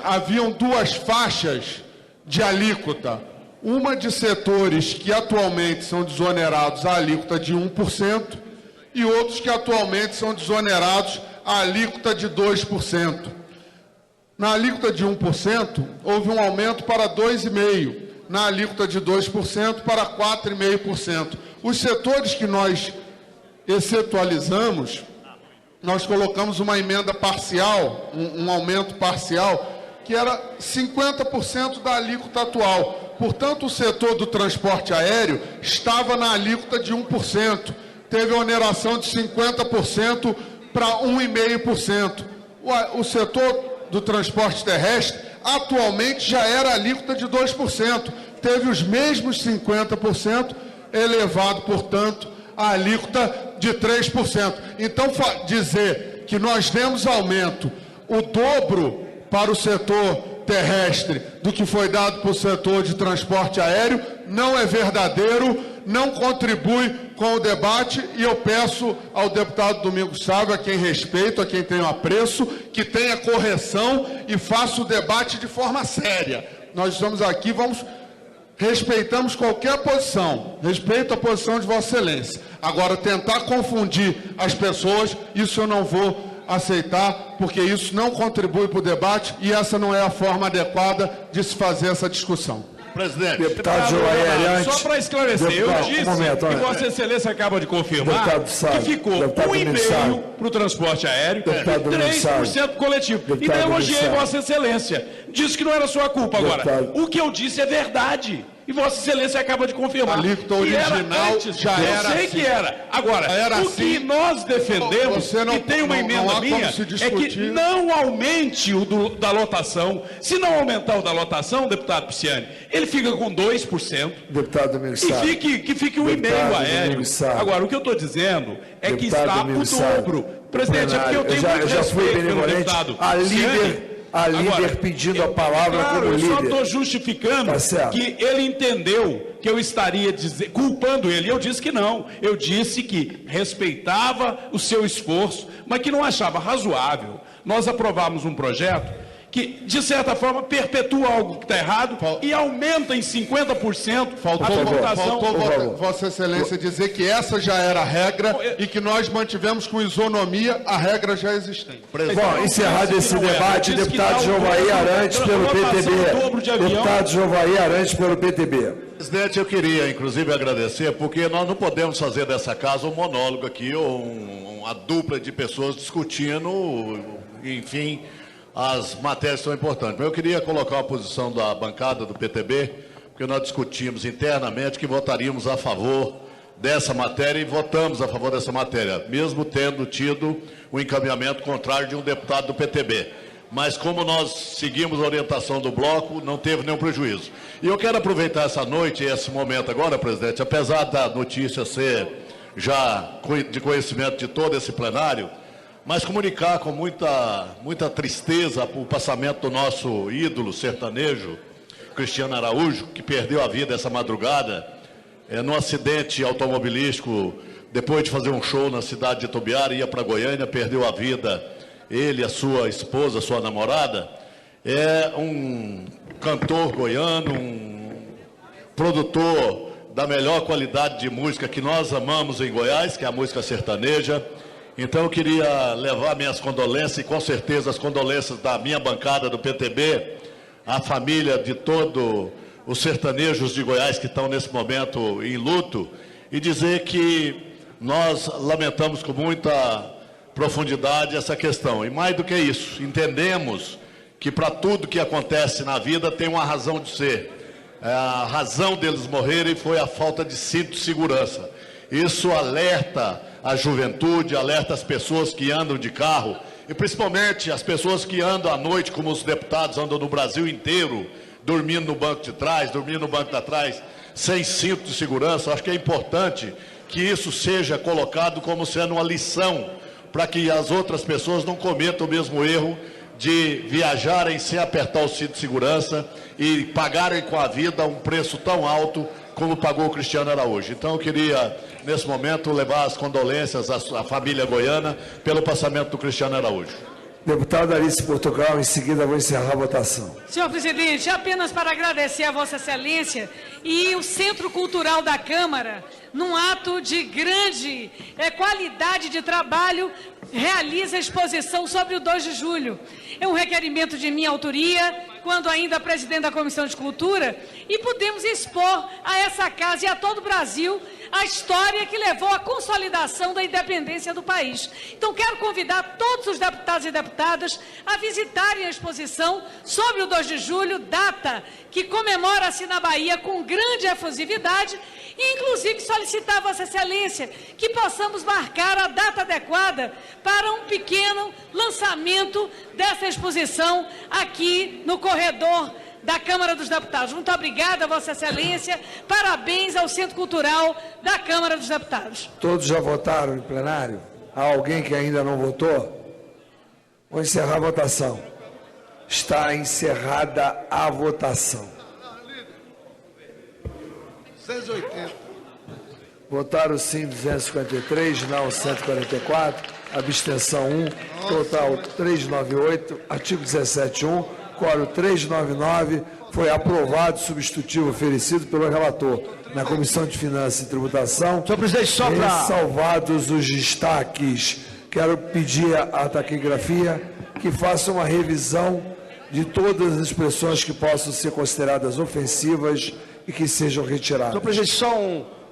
Haviam duas faixas de alíquota. Uma de setores que atualmente são desonerados à alíquota de 1% e outros que atualmente são desonerados à alíquota de 2%. Na alíquota de 1%, houve um aumento para 2,5%. Na alíquota de 2% para 4,5%. Os setores que nós excetualizamos, nós colocamos uma emenda parcial, um aumento parcial, que era 50% da alíquota atual. Portanto, o setor do transporte aéreo estava na alíquota de 1%. Teve oneração de 50% para 1,5%. O setor do transporte terrestre atualmente já era alíquota de 2%. Teve os mesmos 50%, elevado, portanto, a alíquota de 3%. Então, dizer que nós demos aumento, o dobro para o setor terrestre do que foi dado para o setor de transporte aéreo, não é verdadeiro, não contribui com o debate, e eu peço ao deputado Domingos Sávio, a quem respeito, a quem tenho apreço, que tenha correção e faça o debate de forma séria. Nós estamos aqui, respeitamos qualquer posição, respeito a posição de Vossa Excelência. Agora, tentar confundir as pessoas, isso eu não vou aceitar, porque isso não contribui para o debate e essa não é a forma adequada de se fazer essa discussão. Presidente. Deputado Joair, só para esclarecer, eu disse que Vossa Excelência acaba de confirmar que ficou 1,5% para o transporte aéreo e 3% coletivo. Então eu elogiei Vossa Excelência. Disse que não era sua culpa. Agora, o que eu disse é verdade. E Vossa Excelência acaba de confirmar. A alíquota original já era. Eu sei que era. Agora, o que nós defendemos, e tem uma emenda minha, é que não aumente o da lotação. Se não aumentar o da lotação, deputado Pisciani, ele fica com 2%. Deputado Domingos Sávio. E que fique 1,5% aéreo. Agora, o que eu estou dizendo é que está o dobro. Presidente, é porque eu tenho muito respeito pelo deputado Pisciani. A líder pedindo a palavra como líder. Eu só estou justificando que ele entendeu que eu estaria culpando ele. Eu disse que não. Eu disse que respeitava o seu esforço, mas que não achava razoável. Nós aprovamos um projeto que, de certa forma, perpetua algo que está errado e aumenta em 50% a tributação. Faltou Vossa Excelência dizer que essa já era a regra e que nós mantivemos com isonomia a regra já existente. Bom, encerrado esse debate, deputado Jovair Arantes pelo PTB. Deputado Jovair Arantes pelo PTB. Presidente, eu queria, inclusive, agradecer, porque nós não podemos fazer dessa casa um monólogo aqui, ou uma dupla de pessoas discutindo, enfim, as matérias são importantes. Mas eu queria colocar a posição da bancada do PTB, porque nós discutimos internamente que votaríamos a favor dessa matéria e votamos a favor dessa matéria, mesmo tendo tido o encaminhamento contrário de um deputado do PTB. Mas como nós seguimos a orientação do bloco, não teve nenhum prejuízo. E eu quero aproveitar essa noite, esse momento agora, presidente, apesar da notícia ser já de conhecimento de todo esse plenário, mas comunicar com muita tristeza o passamento do nosso ídolo sertanejo, Cristiano Araújo, que perdeu a vida essa madrugada, num acidente automobilístico, depois de fazer um show na cidade de Itubiara, ia para Goiânia, perdeu a vida, ele, a sua esposa, a sua namorada. É um cantor goiano, um produtor da melhor qualidade de música que nós amamos em Goiás, que é a música sertaneja. Então eu queria levar minhas condolências, e com certeza as condolências da minha bancada do PTB, à família de todos os sertanejos de Goiás que estão nesse momento em luto, e dizer que nós lamentamos com muita profundidade essa questão. E mais do que isso, entendemos que para tudo que acontece na vida tem uma razão de ser. A razão deles morrerem foi a falta de cinto de segurança. Isso alerta a juventude, alerta as pessoas que andam de carro, e principalmente as pessoas que andam à noite, como os deputados andam no Brasil inteiro, dormindo no banco de trás, dormindo no banco de trás, sem cinto de segurança. Acho que é importante que isso seja colocado como sendo uma lição, para que as outras pessoas não cometam o mesmo erro de viajarem sem apertar o cinto de segurança e pagarem com a vida um preço tão alto como pagou o Cristiano Araújo. Então eu queria, nesse momento, levar as condolências à família goiana pelo passamento do Cristiano Araújo. Deputado Alice Portugal, em seguida vou encerrar a votação. Senhor presidente, apenas para agradecer a Vossa Excelência e o Centro Cultural da Câmara, num ato de grande qualidade de trabalho, realiza a exposição sobre o 2 de julho. É um requerimento de minha autoria, quando ainda presidente da Comissão de Cultura, e pudemos expor a essa casa e a todo o Brasil a história que levou à consolidação da independência do país. Então, quero convidar todos os deputados e deputadas a visitarem a exposição sobre o 2 de julho, data que comemora-se na Bahia com grande efusividade, e, inclusive, solicitar a Vossa Excelência que possamos marcar a data adequada para um pequeno lançamento dessa exposição aqui no corredor da Câmara dos Deputados. Muito obrigada, Vossa Excelência. Parabéns ao Centro Cultural da Câmara dos Deputados. Todos já votaram em plenário? Há alguém que ainda não votou? Vou encerrar a votação. Está encerrada a votação. 680. Votaram sim 253, não 144, abstenção 1, total 398, artigo 17.1, quórum 399, foi aprovado o substitutivo oferecido pelo relator na Comissão de Finanças e Tributação. Senhor presidente, só para... Ressalvados os destaques, quero pedir à taquigrafia que faça uma revisão de todas as expressões que possam ser consideradas ofensivas e que sejam retiradas. Senhor presidente, só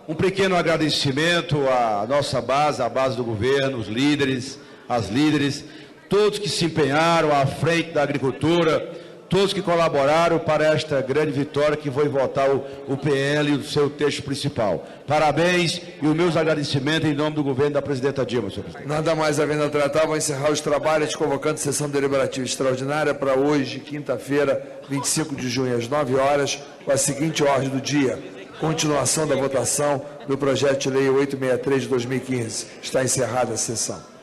um pequeno agradecimento à nossa base, à base do governo, os líderes, as líderes, todos que se empenharam à frente da agricultura, todos que colaboraram para esta grande vitória que foi votar o PL e o seu texto principal. Parabéns e os meus agradecimentos em nome do governo da presidenta Dilma, senhor presidente. Nada mais havendo a tratar, vou encerrar os trabalhos convocando sessão deliberativa extraordinária para hoje, quinta-feira, 25 de junho, às 9 horas, com a seguinte ordem do dia: continuação da votação do projeto de lei 863 de 2015. Está encerrada a sessão.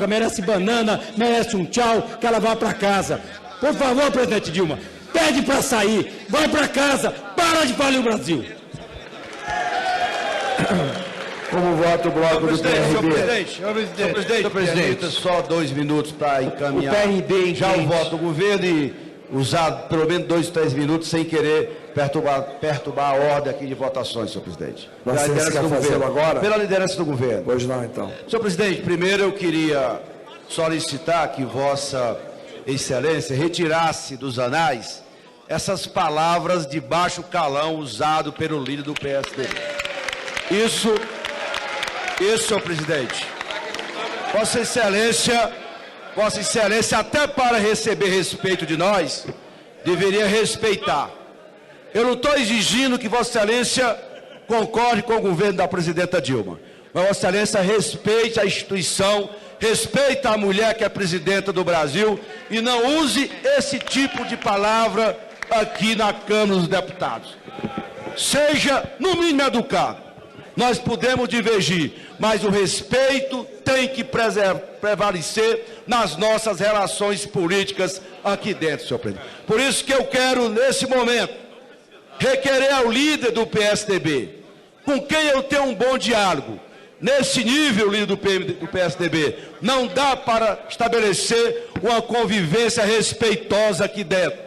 merece banana, merece um tchau, que ela vá para casa. Por favor, presidente Dilma, pede para sair, vai para casa, para de falir o Brasil. Como vota o bloco do PRB? Senhor presidente, só 2 minutos para encaminhar O PRB já o voto do governo e usar pelo menos 2, 3 minutos sem querer perturbar a ordem aqui de votações, senhor presidente. Você quer fazê-lo agora? Pela liderança do governo. Pois não, então. Senhor presidente, primeiro eu queria solicitar que Vossa Excelência retirasse dos anais essas palavras de baixo calão usado pelo líder do PSDB. Isso, senhor presidente. Vossa Excelência, até para receber respeito de nós, deveria respeitar. Eu não estou exigindo que Vossa Excelência concorde com o governo da presidenta Dilma. Mas Vossa Excelência respeite a instituição, respeita a mulher que é presidenta do Brasil e não use esse tipo de palavra aqui na Câmara dos Deputados. Seja, no mínimo, educado. Nós podemos divergir, mas o respeito tem que prevalecer nas nossas relações políticas aqui dentro, senhor presidente. Por isso que eu quero, nesse momento, requerer ao líder do PSDB, com quem eu tenho um bom diálogo, nesse nível, líder do PSDB, não dá para estabelecer uma convivência respeitosa aqui dentro,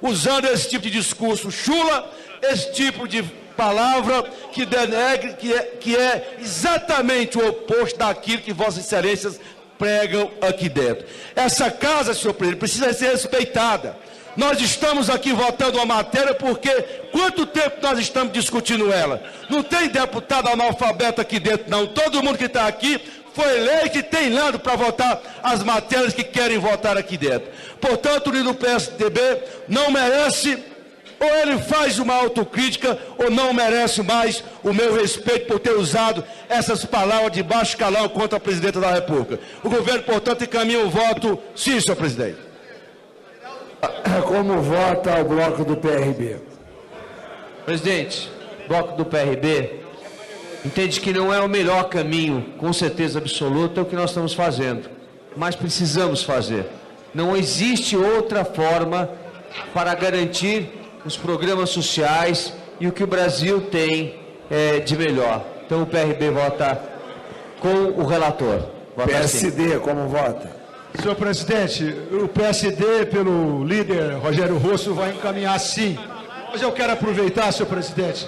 usando esse tipo de discurso chula, esse tipo de palavra que denegre, que é exatamente o oposto daquilo que Vossas Excelências pregam aqui dentro. Essa casa, senhor presidente, precisa ser respeitada. Nós estamos aqui votando uma matéria porque quanto tempo nós estamos discutindo ela? Não tem deputado analfabeto aqui dentro, não. Todo mundo que está aqui foi eleito e tem lado para votar as matérias que querem votar aqui dentro. Portanto, o líder do PSDB não merece, ou ele faz uma autocrítica, ou não merece mais o meu respeito por ter usado essas palavras de baixo calão contra a presidenta da República. O governo, portanto, encaminha o voto sim, senhor presidente. Como vota o bloco do PRB? Presidente, o bloco do PRB entende que não é o melhor caminho, com certeza absoluta, o que nós estamos fazendo, mas precisamos fazer. Não existe outra forma para garantir os programas sociais e o que o Brasil tem de melhor. Então o PRB vota com o relator. Vota PSD, sim. como vota? Senhor presidente, o PSD, pelo líder Rogério Rosso, vai encaminhar sim. Mas eu quero aproveitar, senhor presidente,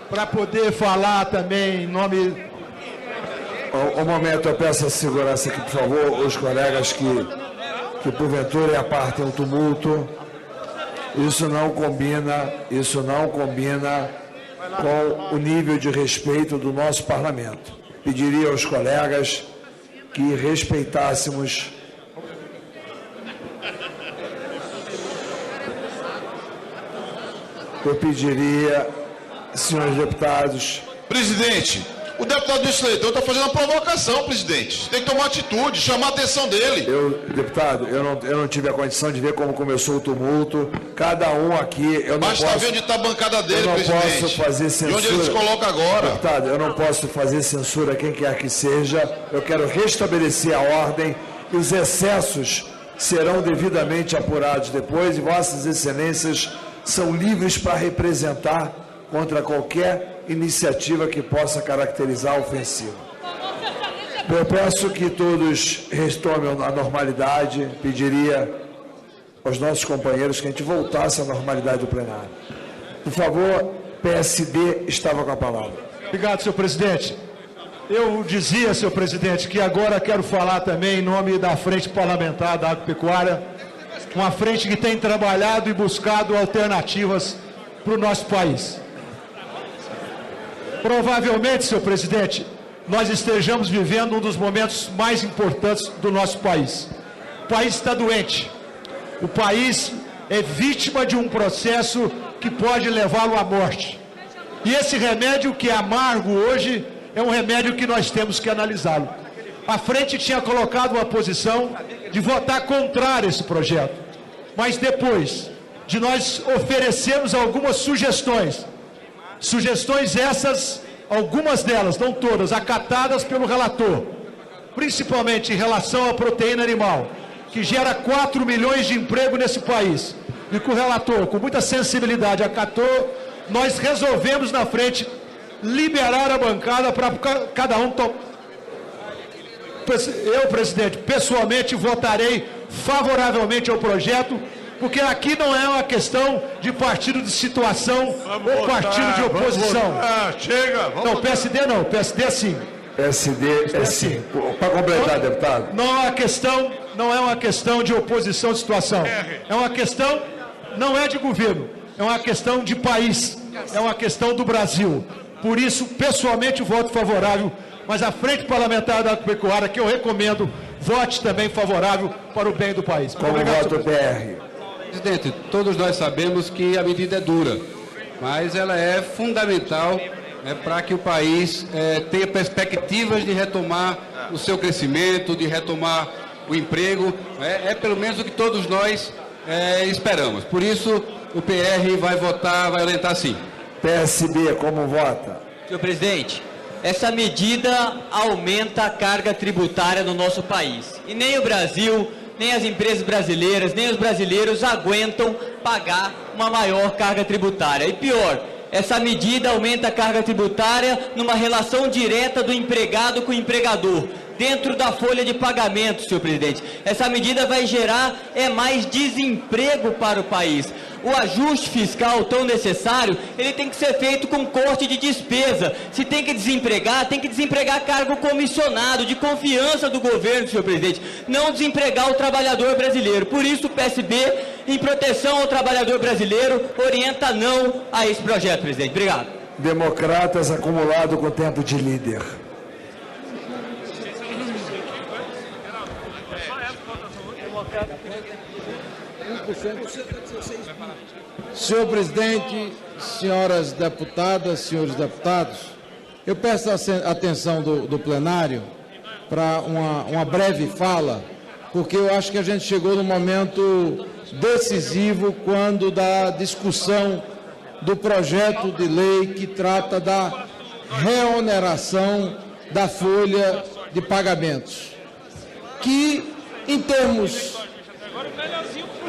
para poder falar também em nome... Um momento, eu peço a segurança aqui, por favor, os colegas que porventura apartem o tumulto. Isso não combina com o nível de respeito do nosso parlamento. Pediria aos colegas que respeitássemos eu pediria, senhores deputados... Presidente, o deputado Wilson Leitão está fazendo uma provocação, presidente. Tem que tomar atitude, chamar a atenção dele. Deputado, eu não tive a condição de ver como começou o tumulto. Cada um aqui... Mas está vendo onde está a bancada dele, presidente. Eu não posso fazer censura. E onde ele se coloca agora? Deputado, eu não posso fazer censura a quem quer que seja. Eu quero restabelecer a ordem e os excessos serão devidamente apurados depois e Vossas Excelências são livres para representar contra qualquer iniciativa que possa caracterizar a ofensiva. Eu peço que todos retomem a normalidade, pediria aos nossos companheiros que a gente voltasse à normalidade do plenário. Por favor, PSD estava com a palavra. Obrigado, senhor presidente. Eu dizia, senhor presidente, que agora quero falar também em nome da Frente Parlamentar da Agropecuária, uma frente que tem trabalhado e buscado alternativas para o nosso país. Provavelmente, senhor presidente, nós estejamos vivendo um dos momentos mais importantes do nosso país. O país está doente. O país é vítima de um processo que pode levá-lo à morte. E esse remédio que é amargo hoje é um remédio que nós temos que analisá-lo. A frente tinha colocado uma posição de votar contrário a esse projeto. Mas depois de nós oferecermos algumas sugestões essas, algumas delas, não todas, acatadas pelo relator, principalmente em relação à proteína animal, que gera 4 milhões de emprego nesse país, e que o relator, com muita sensibilidade, acatou, nós resolvemos na frente liberar a bancada para cada um Eu, presidente, pessoalmente votarei favoravelmente ao projeto, porque aqui não é uma questão de partido de situação ou partido de oposição. Chega, vamos não, PSD não, PSD sim. PSD sim. Para completar, deputado. Não é uma questão de oposição de situação. É uma questão, não é de governo, é uma questão de país, é uma questão do Brasil. Por isso, pessoalmente, voto favorável, mas a Frente Parlamentar da Agropecuária, que eu recomendo, vote também favorável para o bem do país. Como voto o PR? Presidente, todos nós sabemos que a medida é dura, mas ela é fundamental para que o país tenha perspectivas de retomar o seu crescimento, de retomar o emprego. É pelo menos o que todos nós esperamos. Por isso, o PR vai votar, vai orientar sim. PSB, como vota? Senhor presidente, essa medida aumenta a carga tributária no nosso país. E nem o Brasil, nem as empresas brasileiras, nem os brasileiros aguentam pagar uma maior carga tributária. E pior, essa medida aumenta a carga tributária numa relação direta do empregado com o empregador, dentro da folha de pagamento, senhor presidente. Essa medida vai gerar mais desemprego para o país. O ajuste fiscal tão necessário, ele tem que ser feito com corte de despesa. Se tem que desempregar cargo comissionado, de confiança do governo, senhor presidente. Não desempregar o trabalhador brasileiro. Por isso o PSB, em proteção ao trabalhador brasileiro, orienta não a esse projeto, presidente. Obrigado. Democratas acumulado com tempo de líder. Senhor presidente, senhoras deputadas, senhores deputados, eu peço a atenção do plenário para uma breve fala, porque eu acho que a gente chegou num momento decisivo quando da discussão do projeto de lei que trata da reoneração da folha de pagamentos, que, em termos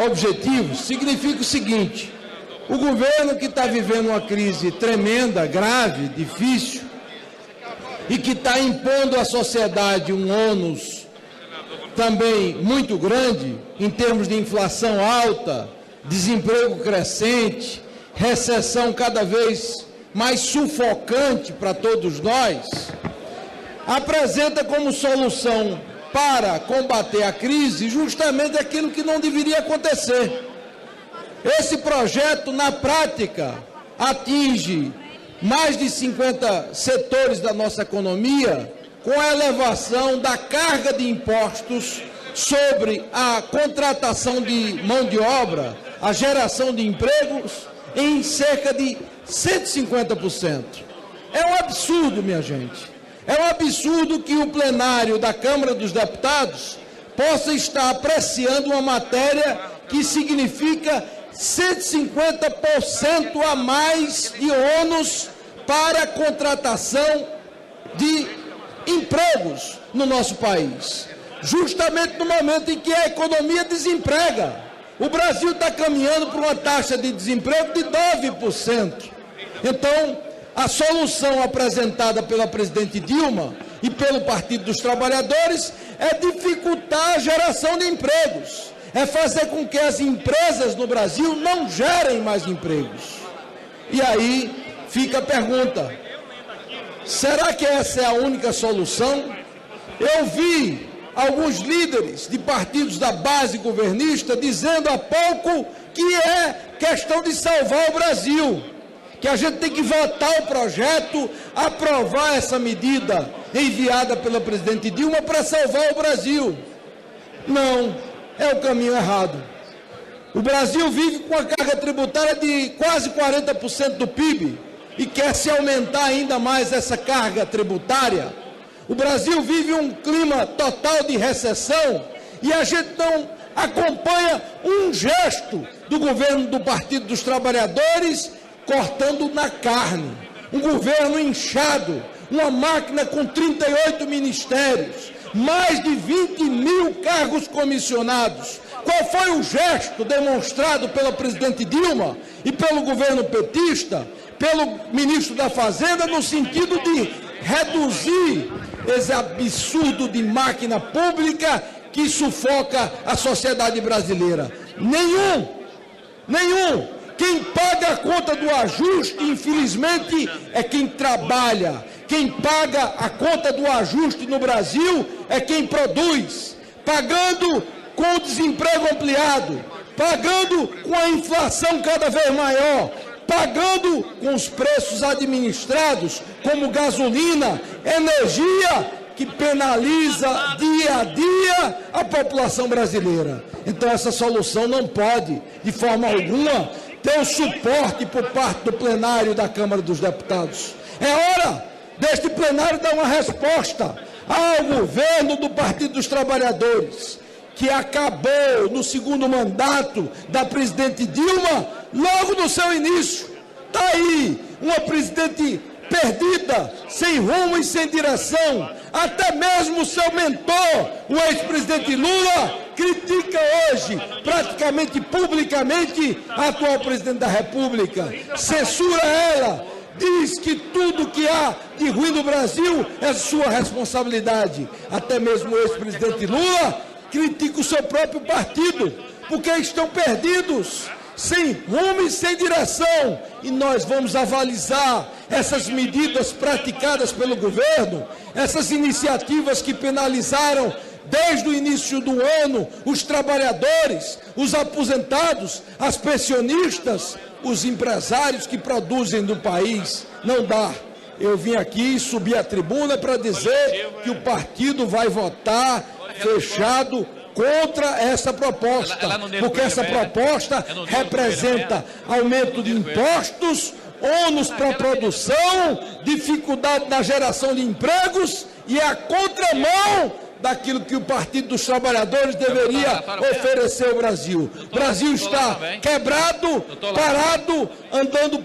objetivos, significa o seguinte: o governo que está vivendo uma crise tremenda, grave, difícil, e que está impondo à sociedade um ônus também muito grande, em termos de inflação alta, desemprego crescente, recessão cada vez mais sufocante para todos nós, apresenta como solução para combater a crise justamente aquilo que não deveria acontecer. Esse projeto, na prática, atinge mais de 50 setores da nossa economia, com a elevação da carga de impostos sobre a contratação de mão de obra, a geração de empregos, em cerca de 150%. É um absurdo, minha gente. É um absurdo que o plenário da Câmara dos Deputados possa estar apreciando uma matéria que significa 150% a mais de ônus para a contratação de empregos no nosso país. Justamente no momento em que a economia desemprega. O Brasil está caminhando para uma taxa de desemprego de 9%. Então, a solução apresentada pela presidente Dilma e pelo Partido dos Trabalhadores é dificultar a geração de empregos, é fazer com que as empresas no Brasil não gerem mais empregos. E aí fica a pergunta: será que essa é a única solução? Eu vi alguns líderes de partidos da base governista dizendo há pouco que é questão de salvar o Brasil, que a gente tem que votar o projeto, aprovar essa medida enviada pela presidente Dilma para salvar o Brasil. Não, é o caminho errado. O Brasil vive com a carga tributária de quase 40% do PIB e quer se aumentar ainda mais essa carga tributária. O Brasil vive um clima total de recessão e a gente não acompanha um gesto do governo do Partido dos Trabalhadores cortando na carne. Um governo inchado, uma máquina com 38 ministérios, mais de 20 mil cargos comissionados. Qual foi o gesto demonstrado pela presidente Dilma e pelo governo petista, pelo ministro da Fazenda, no sentido de reduzir esse absurdo de máquina pública que sufoca a sociedade brasileira? Nenhum. Quem paga a conta do ajuste, infelizmente, é quem trabalha. Quem paga a conta do ajuste no Brasil é quem produz, pagando com o desemprego ampliado, pagando com a inflação cada vez maior, pagando com os preços administrados, como gasolina, energia, que penaliza dia a dia a população brasileira. Então essa solução não pode, de forma alguma, ter o suporte por parte do plenário da Câmara dos Deputados. É hora deste plenário dar uma resposta ao governo do Partido dos Trabalhadores, que acabou no segundo mandato da presidente Dilma, logo no seu início. Está aí uma presidente perdida, sem rumo e sem direção. Até mesmo o seu mentor, o ex-presidente Lula, critica hoje, praticamente publicamente, a atual presidente da República. Censura ela, diz que tudo que há de ruim no Brasil é sua responsabilidade. Até mesmo o ex-presidente Lula critica o seu próprio partido, porque estão perdidos, sem rumo e sem direção. E nós vamos avalizar essas medidas praticadas pelo governo, essas iniciativas que penalizaram desde o início do ano os trabalhadores, os aposentados, as pensionistas, os empresários que produzem no país. Não dá. Eu vim aqui subir a tribuna para dizer que o partido vai votar fechado contra essa proposta, porque essa proposta representa aumento de impostos, ônus para a produção, dificuldade na geração de empregos e é a contramão daquilo que o Partido dos Trabalhadores deveria oferecer ao Brasil. O Brasil está quebrado, parado, andando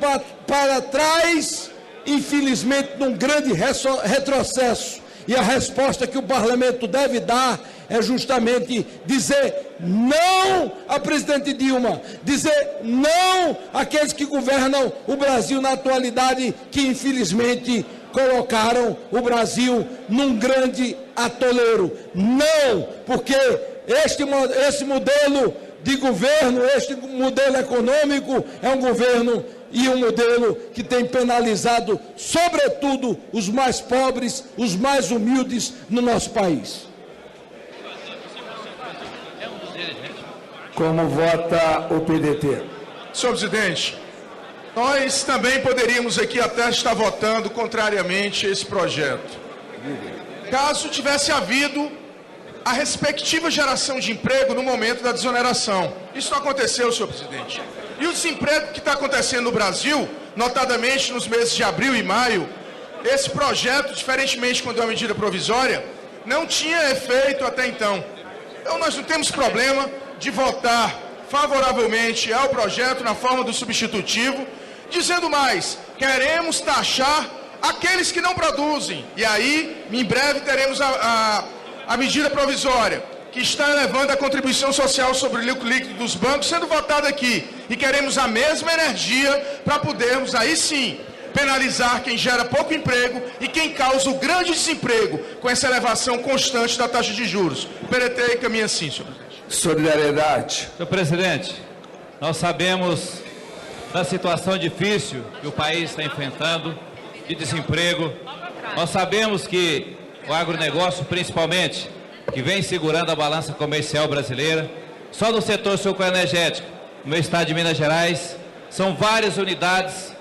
para trás, infelizmente, num grande retrocesso. E a resposta que o parlamento deve dar é justamente dizer não à presidente Dilma, dizer não àqueles que governam o Brasil na atualidade, que infelizmente colocaram o Brasil num grande atoleiro. Não, porque esse modelo de governo, este modelo econômico é um governo e um modelo que tem penalizado, sobretudo, os mais pobres, os mais humildes no nosso país. Como vota o PDT? Senhor presidente, nós também poderíamos aqui até estar votando contrariamente a esse projeto, caso tivesse havido a respectiva geração de emprego no momento da desoneração. Isso não aconteceu, senhor presidente. E o desemprego que está acontecendo no Brasil, notadamente nos meses de abril e maio, esse projeto, diferentemente quando é uma medida provisória, não tinha efeito até então. Então nós não temos problema de votar favoravelmente ao projeto na forma do substitutivo, dizendo mais, queremos taxar aqueles que não produzem. E aí, em breve, teremos a medida provisória, que está elevando a contribuição social sobre o lucro líquido dos bancos, sendo votada aqui. E queremos a mesma energia para podermos, aí sim, penalizar quem gera pouco emprego e quem causa o grande desemprego com essa elevação constante da taxa de juros. O PDT caminha assim, senhor presidente. Solidariedade. Senhor presidente, nós sabemos da situação difícil que o país está enfrentando, de desemprego. Nós sabemos que o agronegócio, principalmente, que vem segurando a balança comercial brasileira, só no setor sucroenergético, no meu estado de Minas Gerais, são várias unidades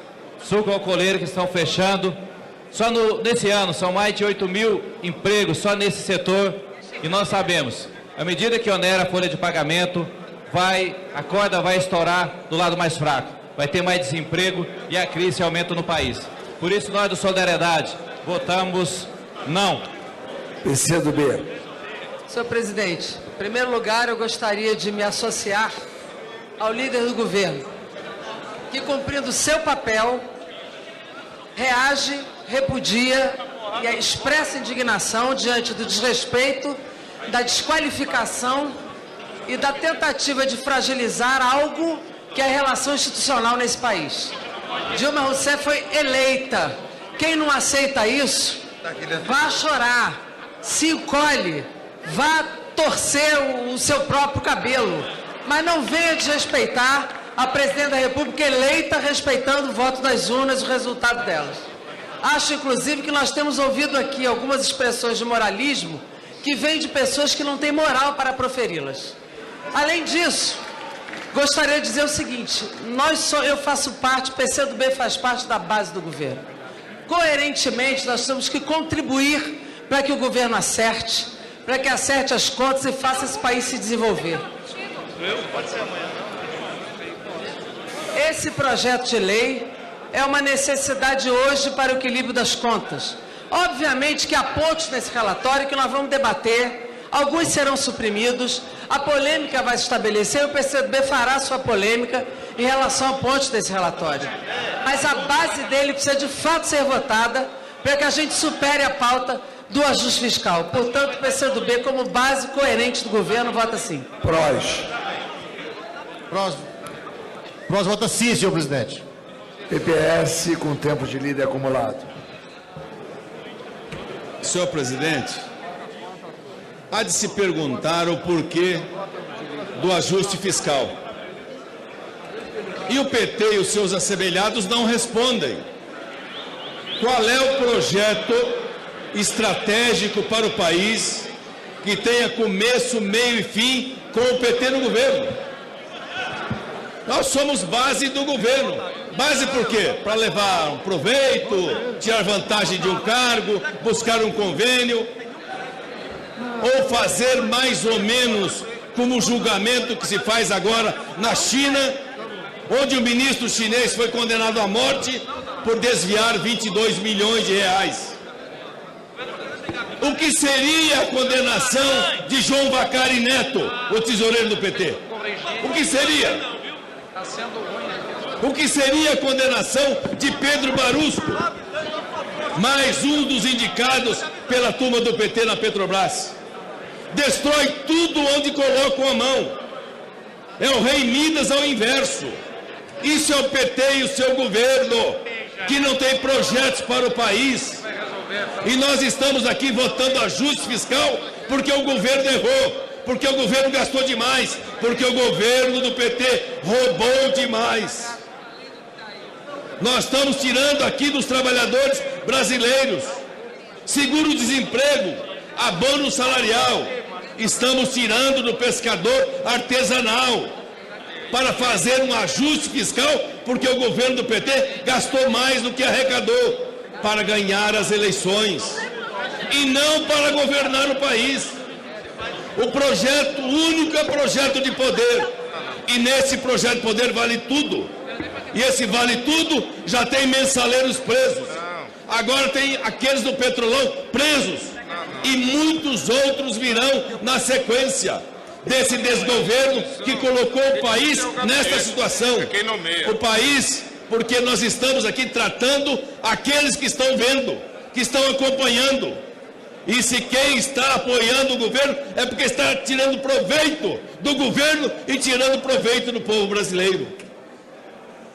sucroalcooleiras que estão fechando. Só nesse ano são mais de 8 mil empregos só nesse setor. E nós sabemos, à medida que onera a folha de pagamento, a corda vai estourar do lado mais fraco. Vai ter mais desemprego e a crise aumenta no país. Por isso nós do Solidariedade votamos não. PCdoB. Senhor presidente, em primeiro lugar eu gostaria de me associar ao líder do governo, que cumprindo seu papel, reage, repudia e a expressa indignação diante do desrespeito, da desqualificação e da tentativa de fragilizar algo que é a relação institucional nesse país. Dilma Rousseff foi eleita. Quem não aceita isso, vá chorar, se encolhe, vá torcer o seu próprio cabelo, mas não venha desrespeitar a presidente da República eleita respeitando o voto das urnas e o resultado delas. Acho, inclusive, que nós temos ouvido aqui algumas expressões de moralismo que vêm de pessoas que não têm moral para proferi-las. Além disso, gostaria de dizer o seguinte, eu faço parte, o PCdoB faz parte da base do governo. Coerentemente, nós temos que contribuir para que o governo acerte, para que acerte as contas e faça esse país se desenvolver. Esse projeto de lei é uma necessidade hoje para o equilíbrio das contas. Obviamente que há pontos nesse relatório que nós vamos debater, alguns serão suprimidos, a polêmica vai se estabelecer e o PCdoB fará sua polêmica em relação a pontos desse relatório. Mas a base dele precisa de fato ser votada para que a gente supere a pauta do ajuste fiscal. Portanto, o PCdoB, como base coerente do governo, vota sim. Próximo vota sim, senhor presidente. PPS com tempo de líder acumulado. Senhor presidente, há de se perguntar o porquê do ajuste fiscal. E o PT e os seus assemelhados não respondem. Qual é o projeto estratégico para o país que tenha começo, meio e fim com o PT no governo? Nós somos base do governo. Base por quê? Para levar um proveito, tirar vantagem de um cargo, buscar um convênio, ou fazer mais ou menos como o julgamento que se faz agora na China, onde o ministro chinês foi condenado à morte por desviar 22 milhões de reais. O que seria a condenação de João Vacari Neto, o tesoureiro do PT? O que seria? O que seria a condenação de Pedro Barusco, mais um dos indicados pela turma do PT na Petrobras? Destrói tudo onde colocam a mão. É o rei Midas ao inverso. Isso é o PT e o seu governo, que não tem projetos para o país. E nós estamos aqui votando ajuste fiscal porque o governo errou, porque o governo gastou demais, porque o governo do PT roubou demais. Nós estamos tirando aqui dos trabalhadores brasileiros seguro-desemprego, abono salarial. Estamos tirando do pescador artesanal para fazer um ajuste fiscal, porque o governo do PT gastou mais do que arrecadou para ganhar as eleições e não para governar o país. O projeto, o único é projeto de poder, e nesse projeto de poder vale tudo. E esse vale tudo já tem mensaleiros presos. Agora tem aqueles do Petrolão presos. E muitos outros virão na sequência desse desgoverno que colocou o país nesta situação. O país, porque nós estamos aqui tratando aqueles que estão vendo, que estão acompanhando. E se quem está apoiando o governo é porque está tirando proveito do governo e tirando proveito do povo brasileiro.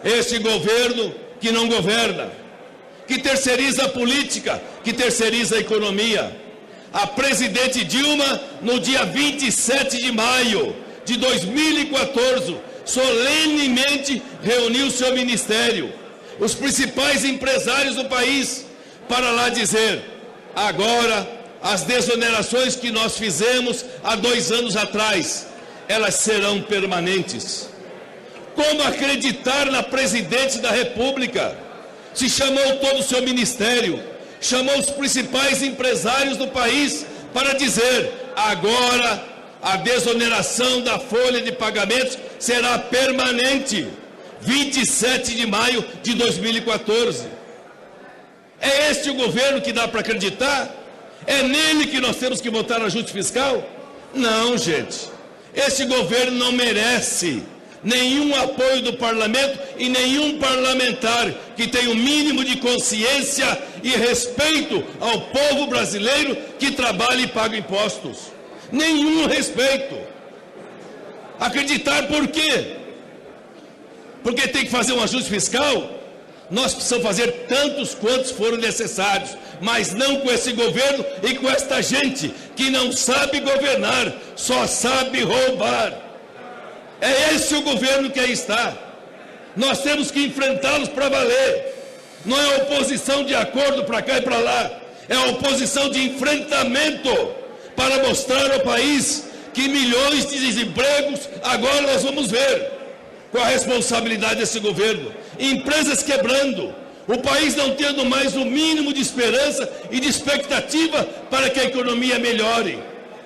Este governo que não governa, que terceiriza a política, que terceiriza a economia. A presidente Dilma, no dia 27 de maio de 2014, solenemente reuniu seu ministério, os principais empresários do país, para lá dizer: agora as desonerações que nós fizemos há 2 anos atrás, elas serão permanentes. Como acreditar na presidente da República? Se chamou todo o seu ministério, chamou os principais empresários do país para dizer: agora a desoneração da folha de pagamentos será permanente, 27 de maio de 2014. É este o governo que dá para acreditar? É nele que nós temos que votar ajuste fiscal? Não, gente. Este governo não merece nenhum apoio do parlamento e nenhum parlamentar que tenha o mínimo de consciência e respeito ao povo brasileiro que trabalha e paga impostos. Nenhum respeito. Acreditar por quê? Porque tem que fazer um ajuste fiscal? Nós precisamos fazer tantos quantos foram necessários, mas não com esse governo e com esta gente que não sabe governar, só sabe roubar. É esse o governo que aí está. Nós temos que enfrentá-los para valer. Não é oposição de acordo para cá e para lá. É a oposição de enfrentamento para mostrar ao país que milhões de desempregos agora nós vamos ver. Com a responsabilidade desse governo. Empresas quebrando. O país não tendo mais o mínimo de esperança e de expectativa para que a economia melhore.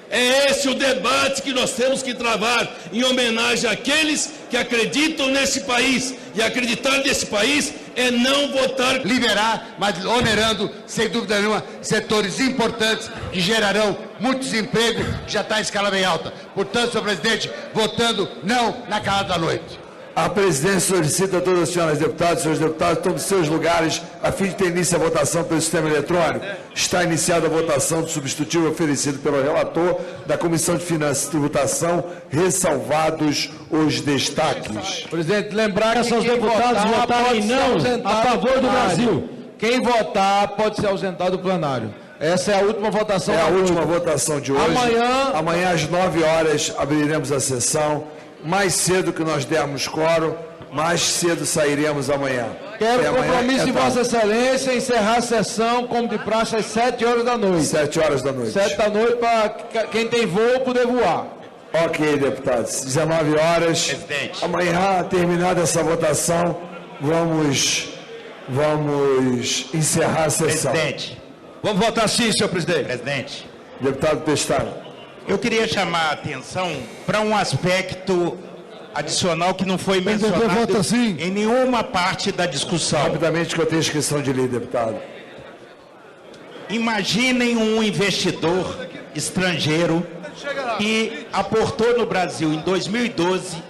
É esse o debate que nós temos que travar em homenagem àqueles que acreditam nesse país. E acreditar nesse país é não votar... Liberar, mas onerando, sem dúvida nenhuma, setores importantes que gerarão muito desemprego, que já está em escala bem alta. Portanto, senhor presidente, votando não na calada da noite. A presidência solicita a todas as senhoras deputadas e senhores deputados tomem seus lugares a fim de ter início a votação pelo sistema eletrônico. Está iniciada a votação do substitutivo oferecido pelo relator da Comissão de Finanças e Tributação, ressalvados os destaques. Presidente, lembrar que os deputados votarem não a favor do Brasil. Quem votar pode se ausentar do plenário. Essa é a última votação. É a última votação de hoje. Amanhã às 9 horas abriremos a sessão. Mais cedo que nós dermos quórum, mais cedo sairemos amanhã. Quero o compromisso de Vossa Excelência encerrar a sessão, como de praxe, às 7 horas da noite. 7 horas da noite. 7 da noite, para quem tem voo poder voar. Ok, deputados. 19 horas. Presidente. Amanhã, terminada essa votação, vamos encerrar a sessão. Presidente. Vamos votar sim, senhor presidente. Presidente. Deputado Pestana. Eu queria chamar a atenção para um aspecto adicional que não foi mencionado em nenhuma parte da discussão. Rapidamente, que eu tenho inscrição de lei, deputado. Imaginem um investidor estrangeiro que aportou no Brasil em 2012,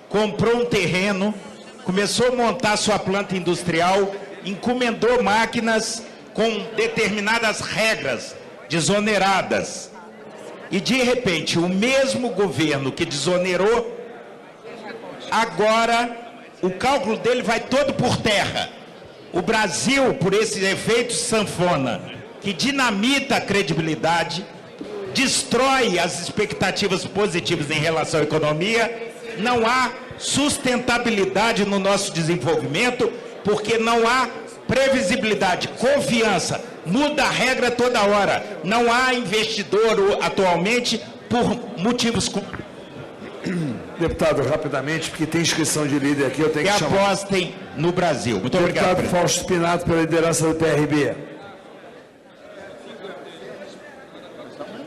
comprou um terreno, começou a montar sua planta industrial, encomendou máquinas com determinadas regras desoneradas. E, de repente, o mesmo governo que desonerou, agora o cálculo dele vai todo por terra. O Brasil, por esse efeito sanfona, que dinamita a credibilidade, destrói as expectativas positivas em relação à economia, não há sustentabilidade no nosso desenvolvimento, porque não há previsibilidade, confiança, muda a regra toda hora. Não há investidor atualmente por motivos... Deputado, rapidamente, porque tem inscrição de líder aqui, eu tenho que chamar. Apostem no Brasil. Muito obrigado. Deputado Fausto Pinato, pela liderança do PRB.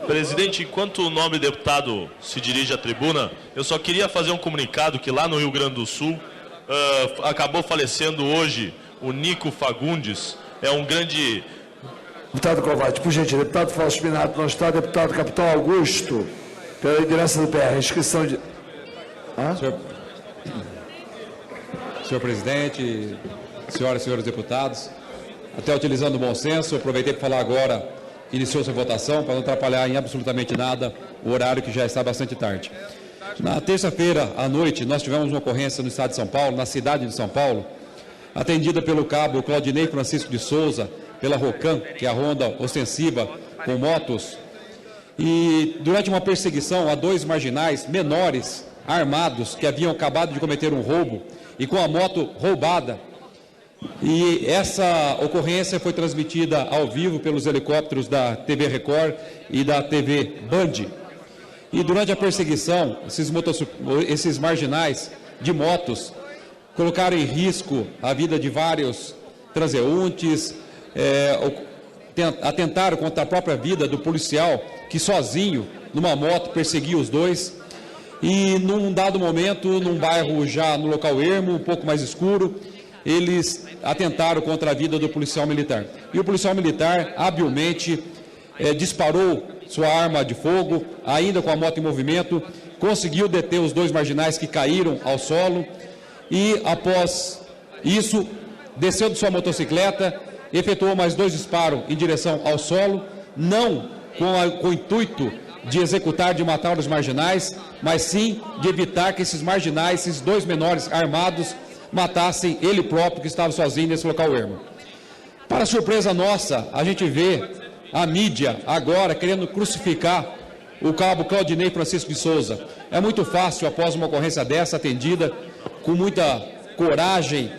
Presidente, enquanto o nobre deputado se dirige à tribuna, eu só queria fazer um comunicado que lá no Rio Grande do Sul acabou falecendo hoje o Nico Fagundes, é um grande... Deputado Kovács, por gentileza, deputado Fausto Pinato não está, deputado Capitão Augusto, pela liderança do PR, inscrição de... Senhor presidente, senhoras e senhores deputados, até utilizando o bom senso, aproveitei para falar agora, iniciou-se a votação, para não atrapalhar em absolutamente nada o horário que já está bastante tarde. Na terça-feira à noite, nós tivemos uma ocorrência no estado de São Paulo, na cidade de São Paulo, atendida pelo cabo Claudinei Francisco de Souza, pela ROCAM, que é a ronda ostensiva com motos, e durante uma perseguição a dois marginais menores, armados, que haviam acabado de cometer um roubo, e com a moto roubada. E essa ocorrência foi transmitida ao vivo pelos helicópteros da TV Record e da TV Band. E durante a perseguição, esses marginais de motos colocaram em risco a vida de vários transeuntes, atentaram contra a própria vida do policial, que sozinho, numa moto, perseguia os dois. E num dado momento, num bairro já no local ermo, um pouco mais escuro, eles atentaram contra a vida do policial militar. E o policial militar, habilmente, disparou sua arma de fogo, ainda com a moto em movimento, conseguiu deter os 2 marginais que caíram ao solo e, após isso, desceu de sua motocicleta, efetuou mais 2 disparos em direção ao solo, não com o intuito de executar, de matar os marginais, mas sim de evitar que esses marginais, esses 2 menores armados, matassem ele próprio, que estava sozinho nesse local ermo. Para surpresa nossa, a gente vê a mídia agora querendo crucificar o cabo Claudinei Francisco de Souza. É muito fácil, após uma ocorrência dessa, atendida com muita coragem,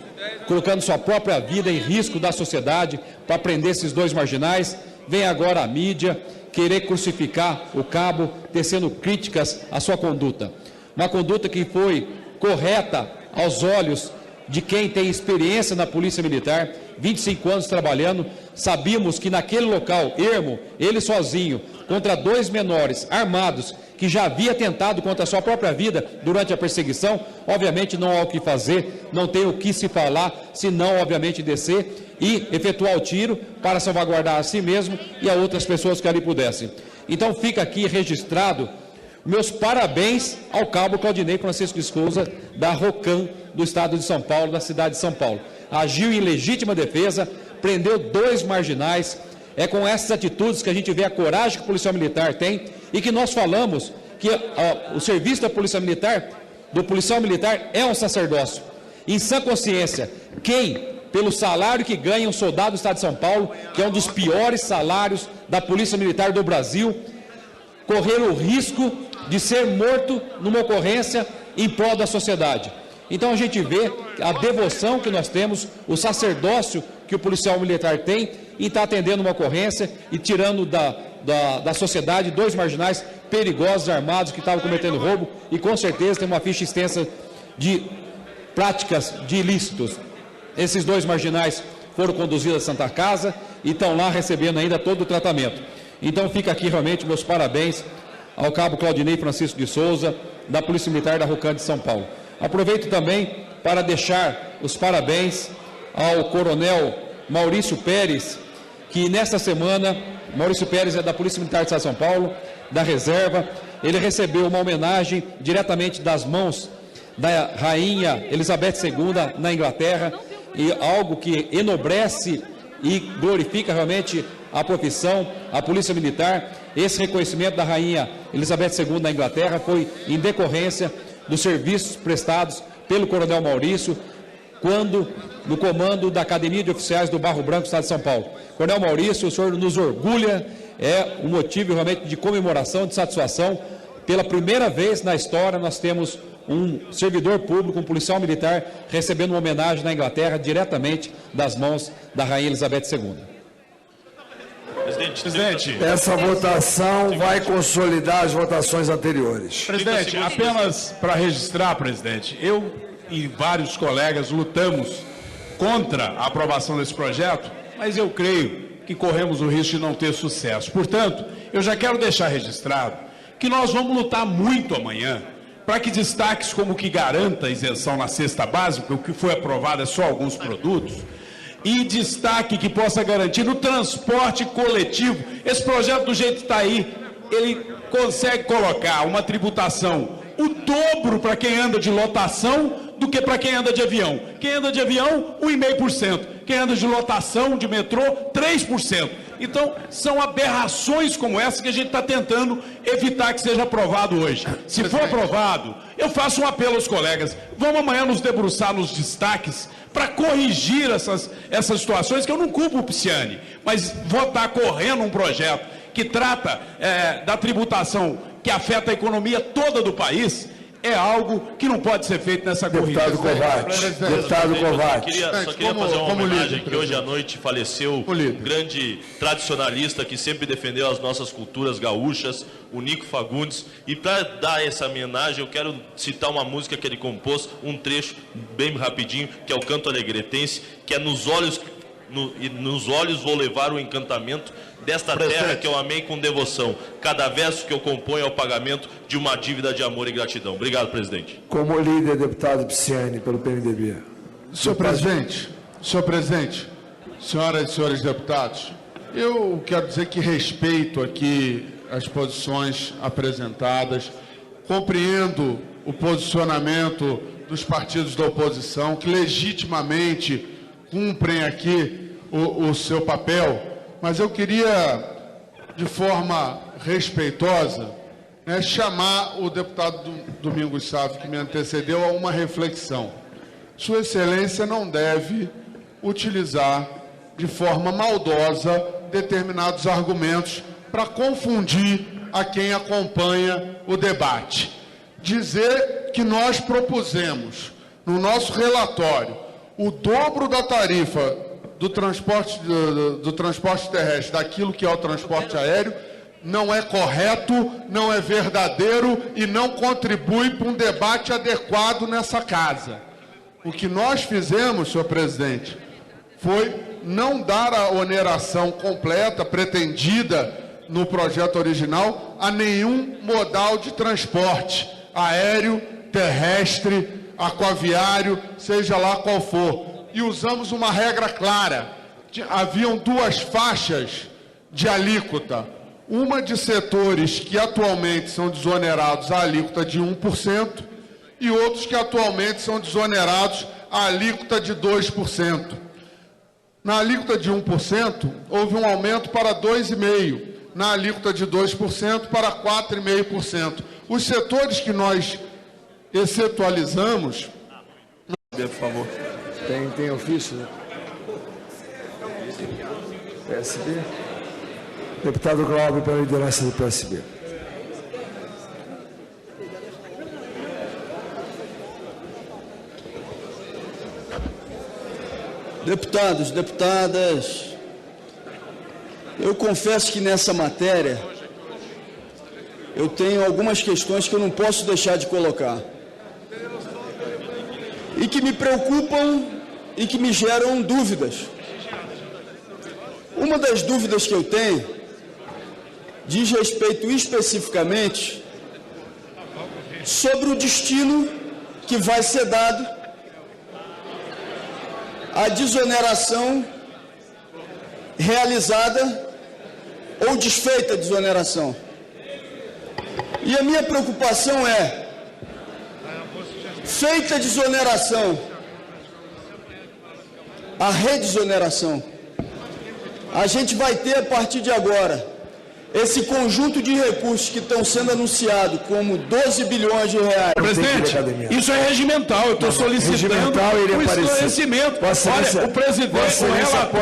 colocando sua própria vida em risco da sociedade para prender esses 2 marginais, vem agora a mídia querer crucificar o cabo, tecendo críticas à sua conduta. Uma conduta que foi correta aos olhos de quem tem experiência na Polícia Militar, 25 anos trabalhando. Sabíamos que naquele local ermo, ele sozinho, contra 2 menores armados, que já havia tentado contra a sua própria vida durante a perseguição, obviamente não há o que fazer, não tem o que se falar, senão, obviamente, descer e efetuar o tiro para salvaguardar a si mesmo e a outras pessoas que ali pudessem. Então fica aqui registrado meus parabéns ao cabo Claudinei Francisco de Souza, da ROCAM do Estado de São Paulo, da cidade de São Paulo. Agiu em legítima defesa, prendeu 2 marginais. É com essas atitudes que a gente vê a coragem que o policial militar tem e que nós falamos que o serviço da Polícia Militar, do policial militar, é um sacerdócio. Em sã consciência, quem, pelo salário que ganha um soldado do Estado de São Paulo, que é um dos piores salários da Polícia Militar do Brasil, correr o risco de ser morto numa ocorrência em prol da sociedade. Então a gente vê a devoção que nós temos, o sacerdócio que o policial militar tem em estar atendendo uma ocorrência e tirando da sociedade 2 marginais perigosos, armados, que estavam cometendo roubo e com certeza tem uma ficha extensa de práticas de ilícitos. Esses 2 marginais foram conduzidos à Santa Casa e estão lá recebendo ainda todo o tratamento. Então fica aqui realmente meus parabéns ao cabo Claudinei Francisco de Souza, da Polícia Militar da ROCAM de São Paulo. Aproveito também para deixar os parabéns ao coronel Maurício Pérez, que nesta semana, Maurício Pérez é da Polícia Militar do Estado de São Paulo, da reserva, ele recebeu uma homenagem diretamente das mãos da Rainha Elizabeth II na Inglaterra, e algo que enobrece e glorifica realmente a profissão, a Polícia Militar. Esse reconhecimento da Rainha Elizabeth II da Inglaterra foi em decorrência dos serviços prestados pelo coronel Maurício, quando no comando da Academia de Oficiais do Barro Branco, Estado de São Paulo. Coronel Maurício, o senhor nos orgulha, é um motivo realmente de comemoração, de satisfação. Pela primeira vez na história nós temos um servidor público, um policial militar, recebendo uma homenagem na Inglaterra diretamente das mãos da Rainha Elizabeth II. Presidente, essa votação vai consolidar as votações anteriores. Presidente, apenas para registrar, presidente, eu e vários colegas lutamos contra a aprovação desse projeto, mas eu creio que corremos o risco de não ter sucesso. Portanto, eu já quero deixar registrado que nós vamos lutar muito amanhã para que destaques como o que garanta a isenção na cesta básica, o que foi aprovado é só alguns produtos, e destaque que possa garantir no transporte coletivo. Esse projeto, do jeito que está aí, ele consegue colocar uma tributação o dobro para quem anda de lotação do que para quem anda de avião. Quem anda de avião, 1,5%. Quem anda de lotação, de metrô, 3%. Então, são aberrações como essa que a gente está tentando evitar que seja aprovado hoje. Se for aprovado, eu faço um apelo aos colegas. Vamos amanhã nos debruçar nos destaques para corrigir essas situações, que eu não culpo o Pisciani, mas votar correndo um projeto que trata da tributação que afeta a economia toda do país, é algo que não pode ser feito nessa corrida. Deputado Kovács. Só queria fazer uma homenagem que hoje à noite faleceu um grande tradicionalista que sempre defendeu as nossas culturas gaúchas, o Nico Fagundes. E para dar essa homenagem, eu quero citar uma música que ele compôs, um trecho bem rapidinho, que é o Canto Alegretense, que é nos olhos vou levar o encantamento desta terra que eu amei com devoção. Cada verso que eu componho é o pagamento de uma dívida de amor e gratidão. Obrigado, presidente. Como líder, deputado Pisciani, pelo PMDB. Senhor presidente, senhoras e senhores deputados, eu quero dizer que respeito aqui as posições apresentadas compreendo o posicionamento dos partidos da oposição, que legitimamente cumprem aqui o seu papel, mas eu queria, de forma respeitosa, chamar o deputado Domingos Sávio, que me antecedeu, a uma reflexão. Sua Excelência não deve utilizar de forma maldosa determinados argumentos para confundir a quem acompanha o debate. Dizer que nós propusemos, no nosso relatório, o dobro da tarifa do transporte terrestre daquilo que é o transporte aéreo, não é correto, não é verdadeiro e não contribui para um debate adequado nessa casa. O que nós fizemos, senhor presidente, foi não dar a oneração completa, pretendida no projeto original, a nenhum modal de transporte, aéreo, terrestre, aquaviário, seja lá qual for. E usamos uma regra clara. Haviam duas faixas de alíquota. Uma de setores que atualmente são desonerados à alíquota de 1% e outros que atualmente são desonerados à alíquota de 2%. Na alíquota de 1%, houve um aumento para 2,5%. Na alíquota de 2% para 4,5%. Os setores que nós excetualizamos... Por favor. Tem ofício, né? PSB. Deputado Glauber, pela liderança do PSB. Deputados, deputadas, eu confesso que nessa matéria eu tenho algumas questões que eu não posso deixar de colocar e que me preocupam e que me geram dúvidas. Uma das dúvidas que eu tenho diz respeito especificamente sobre o destino que vai ser dado à desoneração realizada ou desfeita a desoneração. E a minha preocupação é, feita a desoneração, a redesoneração, a gente vai ter a partir de agora esse conjunto de recursos que estão sendo anunciados como 12 bilhões de reais. Presidente, isso é regimental, eu estou solicitando o esclarecimento. Olha, o presidente, o relator,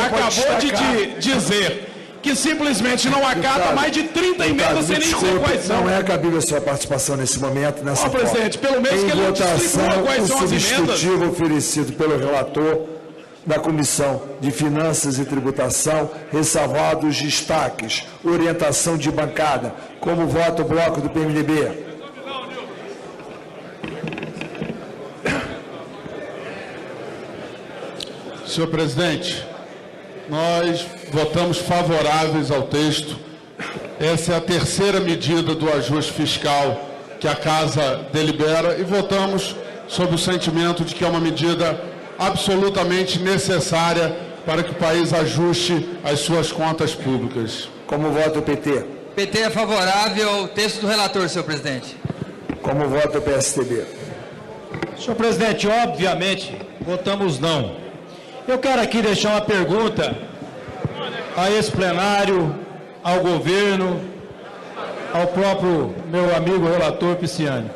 acabou de dizer que simplesmente não acata mais de 30 emendas sem nem dizer quais são. Não é cabível a sua participação nesse momento, nessa forma. Presidente, pelo menos que ele distribua quais são as emendas. O substitutivo oferecido pelo relator da Comissão de Finanças e Tributação, ressalvado os destaques, orientação de bancada, como vota o bloco do PMDB. Senhor presidente, nós votamos favoráveis ao texto. Essa é a terceira medida do ajuste fiscal que a Casa delibera e votamos sob o sentimento de que é uma medida absolutamente necessária para que o país ajuste as suas contas públicas. Como vota o PT? PT é favorável ao texto do relator, senhor presidente. Como vota o PSDB? Senhor presidente, obviamente, votamos não. Eu quero aqui deixar uma pergunta a esse plenário, ao governo, ao próprio meu amigo relator Pisciani.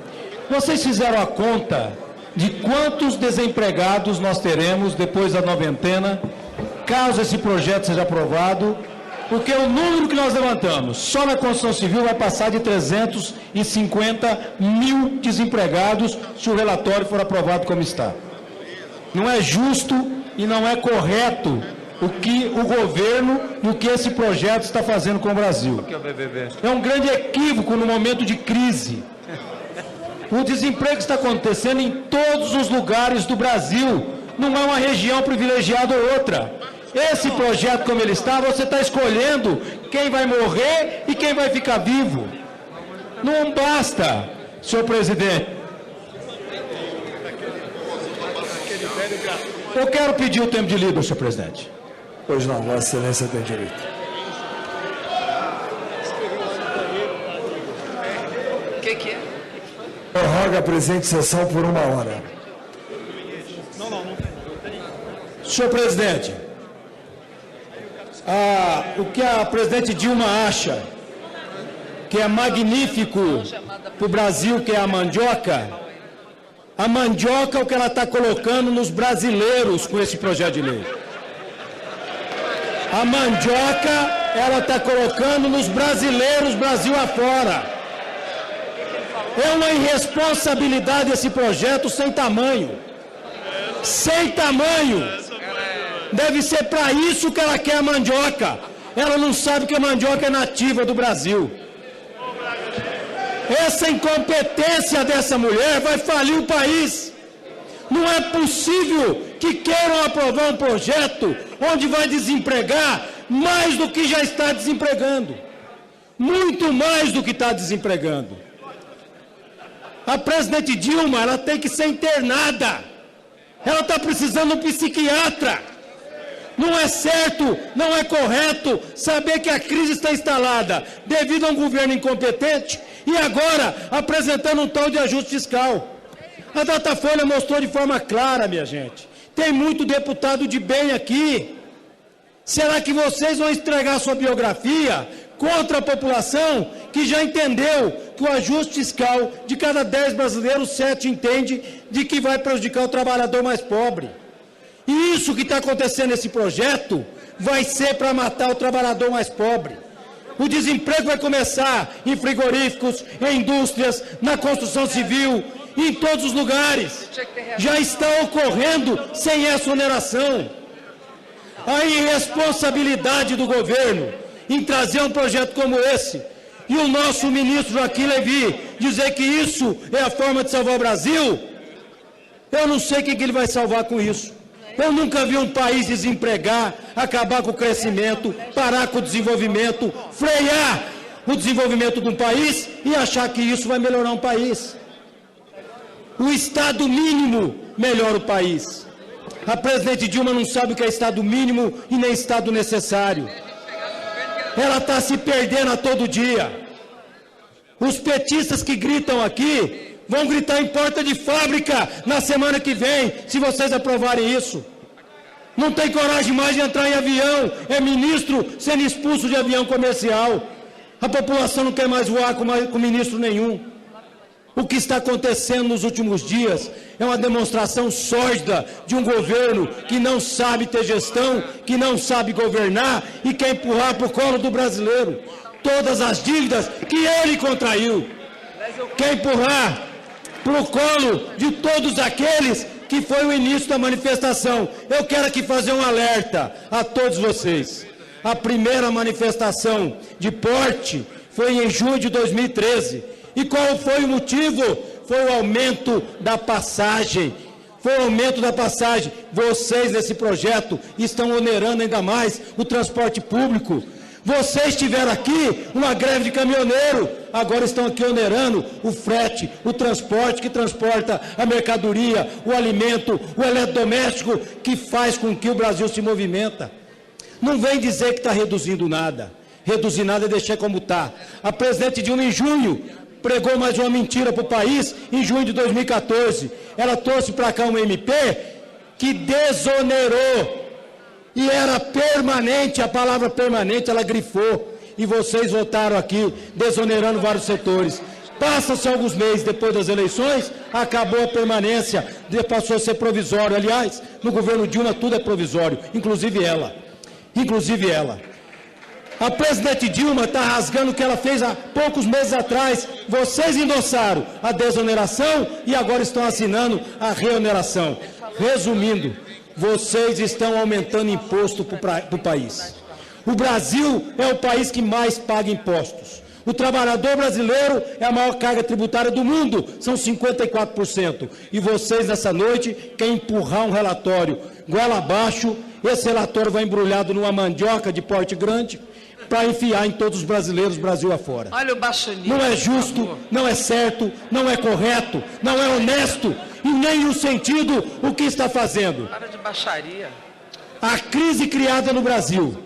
Vocês fizeram a conta de quantos desempregados nós teremos depois da noventena, caso esse projeto seja aprovado, porque o número que nós levantamos, só na construção civil, vai passar de 350 mil desempregados se o relatório for aprovado como está. Não é justo e não é correto o que o governo e o que esse projeto está fazendo com o Brasil. É um grande equívoco no momento de crise. O desemprego está acontecendo em todos os lugares do Brasil. Não é uma região privilegiada ou outra. Esse projeto, como ele está, você está escolhendo quem vai morrer e quem vai ficar vivo. Não basta, senhor presidente. Eu quero pedir o tempo de livre, senhor presidente. Pois não, Vossa Excelência tem direito. que é? Prorroga a presente sessão por 1 hora. Senhor presidente, o que a presidente Dilma acha que é magnífico para o Brasil, que é a mandioca, é o que ela está colocando nos brasileiros com esse projeto de lei. A mandioca, ela está colocando nos brasileiros, Brasil afora. É uma irresponsabilidade esse projeto sem tamanho. Sem tamanho. Deve ser para isso que ela quer a mandioca. Ela não sabe que a mandioca é nativa do Brasil. Essa incompetência dessa mulher vai falir o país. Não é possível que queiram aprovar um projeto onde vai desempregar mais do que já está desempregando. Muito mais do que está desempregando. A presidente Dilma, ela tem que ser internada. Ela está precisando de um psiquiatra. Não é certo, não é correto saber que a crise está instalada devido a um governo incompetente e agora apresentando um tal de ajuste fiscal. A Datafolha mostrou de forma clara, minha gente. Tem muito deputado de bem aqui. Será que vocês vão entregar sua biografia contra a população que já entendeu que o ajuste fiscal de cada 10 brasileiros, 7 entende de que vai prejudicar o trabalhador mais pobre? E isso que está acontecendo nesse projeto vai ser para matar o trabalhador mais pobre. O desemprego vai começar em frigoríficos, em indústrias, na construção civil, em todos os lugares. Já está ocorrendo sem essa oneração. A irresponsabilidade do governo em trazer um projeto como esse e o nosso ministro Joaquim Levy dizer que isso é a forma de salvar o Brasil, eu não sei o que ele vai salvar com isso. Eu nunca vi um país desempregar, acabar com o crescimento, parar com o desenvolvimento, frear o desenvolvimento de um país e achar que isso vai melhorar um país. O Estado mínimo melhora o país. A presidente Dilma não sabe o que é Estado mínimo e nem Estado necessário. Ela está se perdendo a todo dia. Os petistas que gritam aqui vão gritar em porta de fábrica na semana que vem, se vocês aprovarem isso. Não tem coragem mais de entrar em avião, é ministro sendo expulso de avião comercial. A população não quer mais voar com ministro nenhum. O que está acontecendo nos últimos dias é uma demonstração sórdida de um governo que não sabe ter gestão, que não sabe governar e quer empurrar para o colo do brasileiro todas as dívidas que ele contraiu. Quer empurrar para o colo de todos aqueles que foi o início da manifestação. Eu quero aqui fazer um alerta a todos vocês. A primeira manifestação de porte foi em junho de 2013. E qual foi o motivo? Foi o aumento da passagem. Foi o aumento da passagem. Vocês, nesse projeto, estão onerando ainda mais o transporte público. Vocês tiveram aqui uma greve de caminhoneiro, agora estão aqui onerando o frete, o transporte que transporta a mercadoria, o alimento, o eletrodoméstico, que faz com que o Brasil se movimenta. Não vem dizer que está reduzindo nada. Reduzir nada é deixar como está. A presidente Dilma, em junho, pregou mais uma mentira para o país, em junho de 2014. Ela trouxe para cá um MP que desonerou. E era permanente, a palavra permanente, ela grifou. E vocês votaram aqui, desonerando vários setores. Passa-se alguns meses depois das eleições, acabou a permanência, passou a ser provisório. Aliás, no governo Dilma tudo é provisório, inclusive ela. Inclusive ela. A presidente Dilma está rasgando o que ela fez há poucos meses atrás. Vocês endossaram a desoneração e agora estão assinando a reoneração. Resumindo, vocês estão aumentando imposto para o país. O Brasil é o país que mais paga impostos. O trabalhador brasileiro é a maior carga tributária do mundo, são 54%. E vocês, nessa noite, querem empurrar um relatório goela abaixo. Esse relatório vai embrulhado numa mandioca de porte grande para enfiar em todos os brasileiros, Brasil afora. Olha o baixonismo. Não é justo, não é certo, não é correto, não é honesto e nem no sentido o que está fazendo. Para de baixaria. A crise criada no Brasil,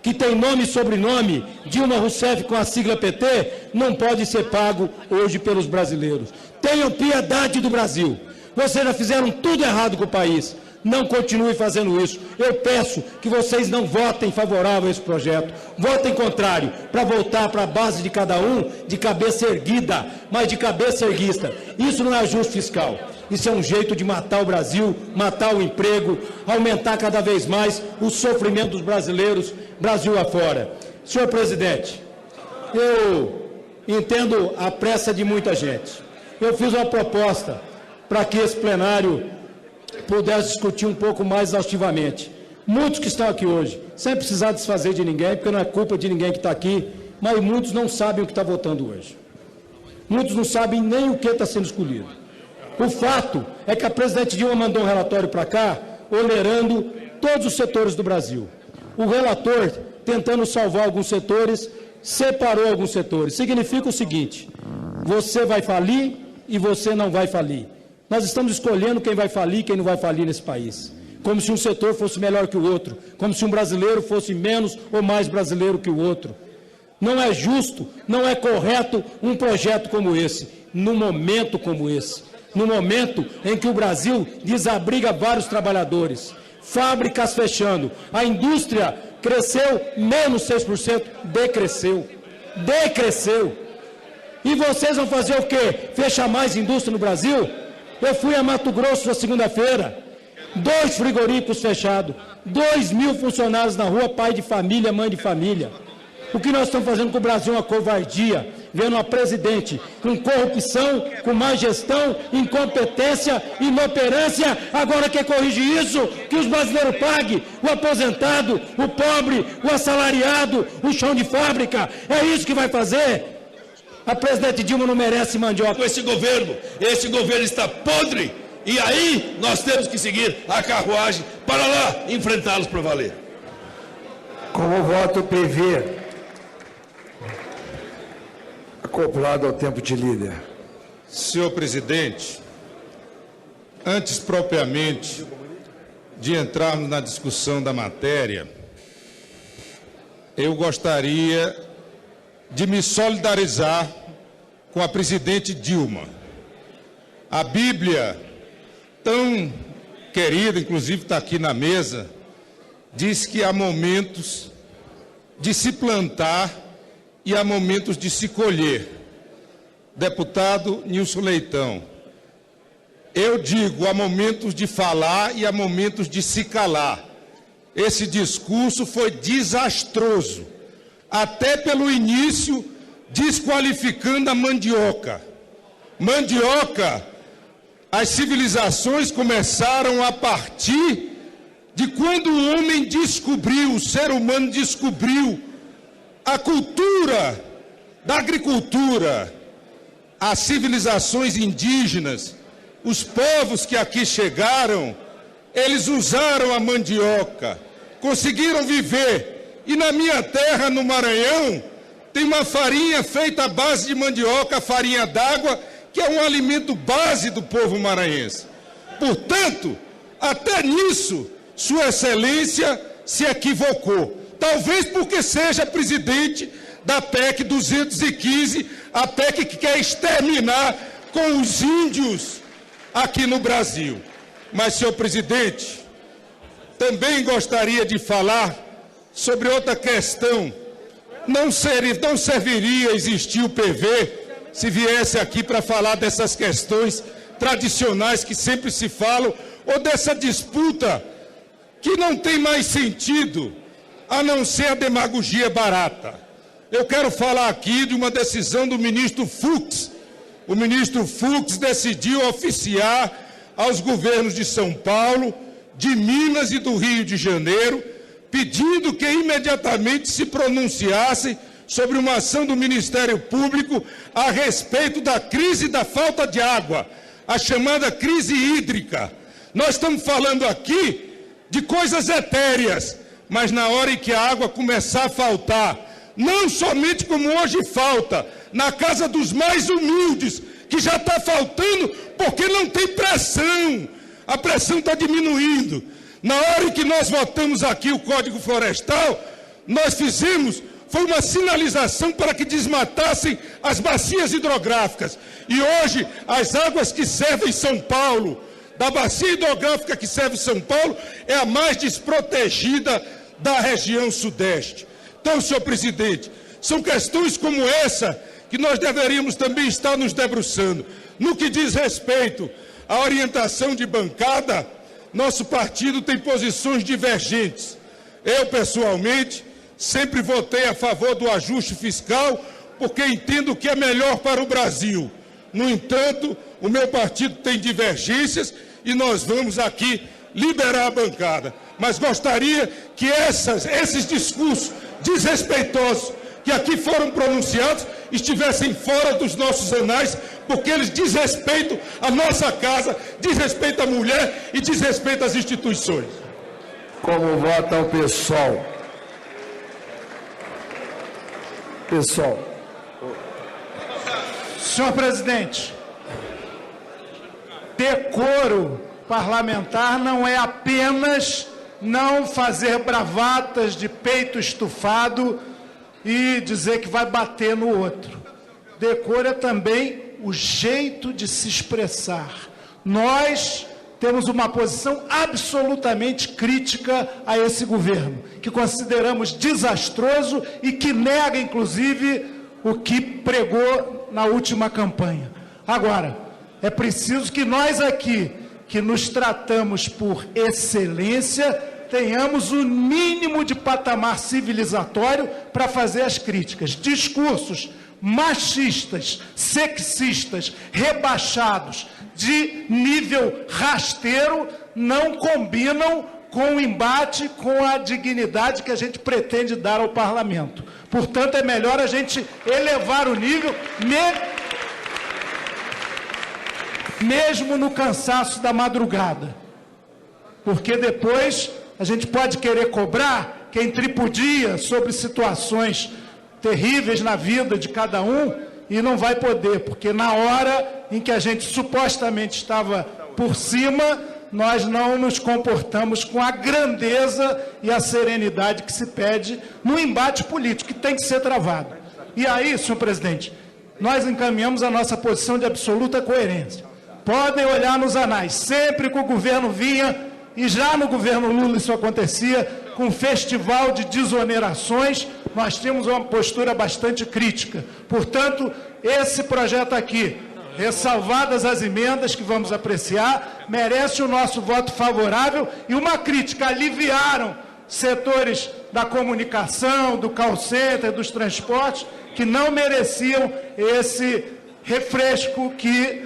que tem nome e sobrenome, Dilma Rousseff com a sigla PT, não pode ser pago hoje pelos brasileiros. Tenham piedade do Brasil. Vocês já fizeram tudo errado com o país. Não continue fazendo isso. Eu peço que vocês não votem favorável a esse projeto. Votem contrário, para voltar para a base de cada um, de cabeça erguida, mas de cabeça erguista. Isso não é ajuste fiscal. Isso é um jeito de matar o Brasil, matar o emprego, aumentar cada vez mais o sofrimento dos brasileiros, Brasil afora. Senhor presidente, eu entendo a pressa de muita gente. Eu fiz uma proposta para que esse plenário pudesse discutir um pouco mais exaustivamente. Muitos que estão aqui hoje, sem precisar desfazer de ninguém, porque não é culpa de ninguém que está aqui, mas muitos não sabem o que está votando hoje. Muitos não sabem nem o que está sendo escolhido. O fato é que a presidente Dilma mandou um relatório para cá, onerando todos os setores do Brasil. O relator, tentando salvar alguns setores, separou alguns setores. Significa o seguinte: você vai falir e você não vai falir. Nós estamos escolhendo quem vai falir e quem não vai falir nesse país. Como se um setor fosse melhor que o outro. Como se um brasileiro fosse menos ou mais brasileiro que o outro. Não é justo, não é correto um projeto como esse, num momento como esse. No momento em que o Brasil desabriga vários trabalhadores, fábricas fechando, a indústria cresceu menos 6%, decresceu. E vocês vão fazer o quê? Fechar mais indústria no Brasil? Eu fui a Mato Grosso na segunda-feira, 2 frigoríficos fechados, 2.000 funcionários na rua, pai de família, mãe de família. O que nós estamos fazendo com o Brasil é uma covardia, vendo uma presidente com corrupção, com má gestão, incompetência, inoperância, agora quer corrigir isso, que os brasileiros paguem, o aposentado, o pobre, o assalariado, o chão de fábrica, é isso que vai fazer? A presidente Dilma não merece mandioca. Esse governo está podre, e aí nós temos que seguir a carruagem para lá enfrentá-los para valer. Como o voto prevê, acoplado ao tempo de líder. Senhor presidente, antes propriamente de entrarmos na discussão da matéria, eu gostaria de me solidarizar com a presidente Dilma. A Bíblia, tão querida, inclusive está aqui na mesa, diz que há momentos de se plantar e há momentos de se colher. Deputado Nilson Leitão, eu digo, há momentos de falar e há momentos de se calar. Esse discurso foi desastroso, até pelo início, desqualificando a mandioca. Mandioca, as civilizações começaram a partir de quando o homem descobriu, o ser humano descobriu a cultura da agricultura. As civilizações indígenas, os povos que aqui chegaram, eles usaram a mandioca, conseguiram viver. E na minha terra, no Maranhão, tem uma farinha feita à base de mandioca, farinha d'água, que é um alimento base do povo maranhense. Portanto, até nisso, Sua Excelência se equivocou. Talvez porque seja presidente da PEC 215, a PEC que quer exterminar com os índios aqui no Brasil. Mas, senhor presidente, também gostaria de falar sobre outra questão. Não serviria existir o PV se viesse aqui para falar dessas questões tradicionais que sempre se falam, ou dessa disputa que não tem mais sentido, a não ser a demagogia barata. Eu quero falar aqui de uma decisão do ministro Fux. O ministro Fux decidiu oficiar aos governos de São Paulo, de Minas e do Rio de Janeiro, pedindo que imediatamente se pronunciassem sobre uma ação do Ministério Público a respeito da crise da falta de água, a chamada crise hídrica. Nós estamos falando aqui de coisas etéreas, mas na hora em que a água começar a faltar, não somente como hoje falta, na casa dos mais humildes, que já está faltando porque não tem pressão, a pressão está diminuindo. Na hora em que nós votamos aqui o Código Florestal, nós fizemos foi uma sinalização para que desmatassem as bacias hidrográficas. E hoje, as águas que servem São Paulo, da bacia hidrográfica que serve São Paulo, é a mais desprotegida da região sudeste. Então, senhor presidente, são questões como essa que nós deveríamos também estar nos debruçando. No que diz respeito à orientação de bancada, nosso partido tem posições divergentes. Eu, pessoalmente, sempre votei a favor do ajuste fiscal, porque entendo que é melhor para o Brasil. No entanto, o meu partido tem divergências e nós vamos aqui liberar a bancada. Mas gostaria que esses discursos desrespeitosos que aqui foram pronunciados estivessem fora dos nossos anais, porque eles desrespeitam a nossa casa, desrespeitam a mulher e desrespeitam as instituições. Como vota o PSOL? PSOL. Senhor presidente, decoro parlamentar não é apenas não fazer bravatas de peito estufado e dizer que vai bater no outro. Decoro é também o jeito de se expressar. Nós temos uma posição absolutamente crítica a esse governo, que consideramos desastroso e que nega, inclusive, o que pregou na última campanha. Agora, é preciso que nós aqui, que nos tratamos por excelência, tenhamos o mínimo de patamar civilizatório para fazer as críticas. Discursos machistas, sexistas, rebaixados, de nível rasteiro, não combinam com o embate, com a dignidade que a gente pretende dar ao parlamento. Portanto, é melhor a gente elevar o nível, mesmo no cansaço da madrugada. Porque depois a gente pode querer cobrar quem tripudia sobre situações terríveis na vida de cada um e não vai poder, porque na hora em que a gente supostamente estava por cima, nós não nos comportamos com a grandeza e a serenidade que se pede no embate político, que tem que ser travado. E aí, senhor presidente, nós encaminhamos a nossa posição de absoluta coerência. Podem olhar nos anais, sempre que o governo vinha, e já no governo Lula isso acontecia, com um festival de desonerações, nós tínhamos uma postura bastante crítica. Portanto, esse projeto aqui, ressalvadas as emendas que vamos apreciar, merece o nosso voto favorável e uma crítica. Aliviaram setores da comunicação, do call center, dos transportes, que não mereciam esse refresco que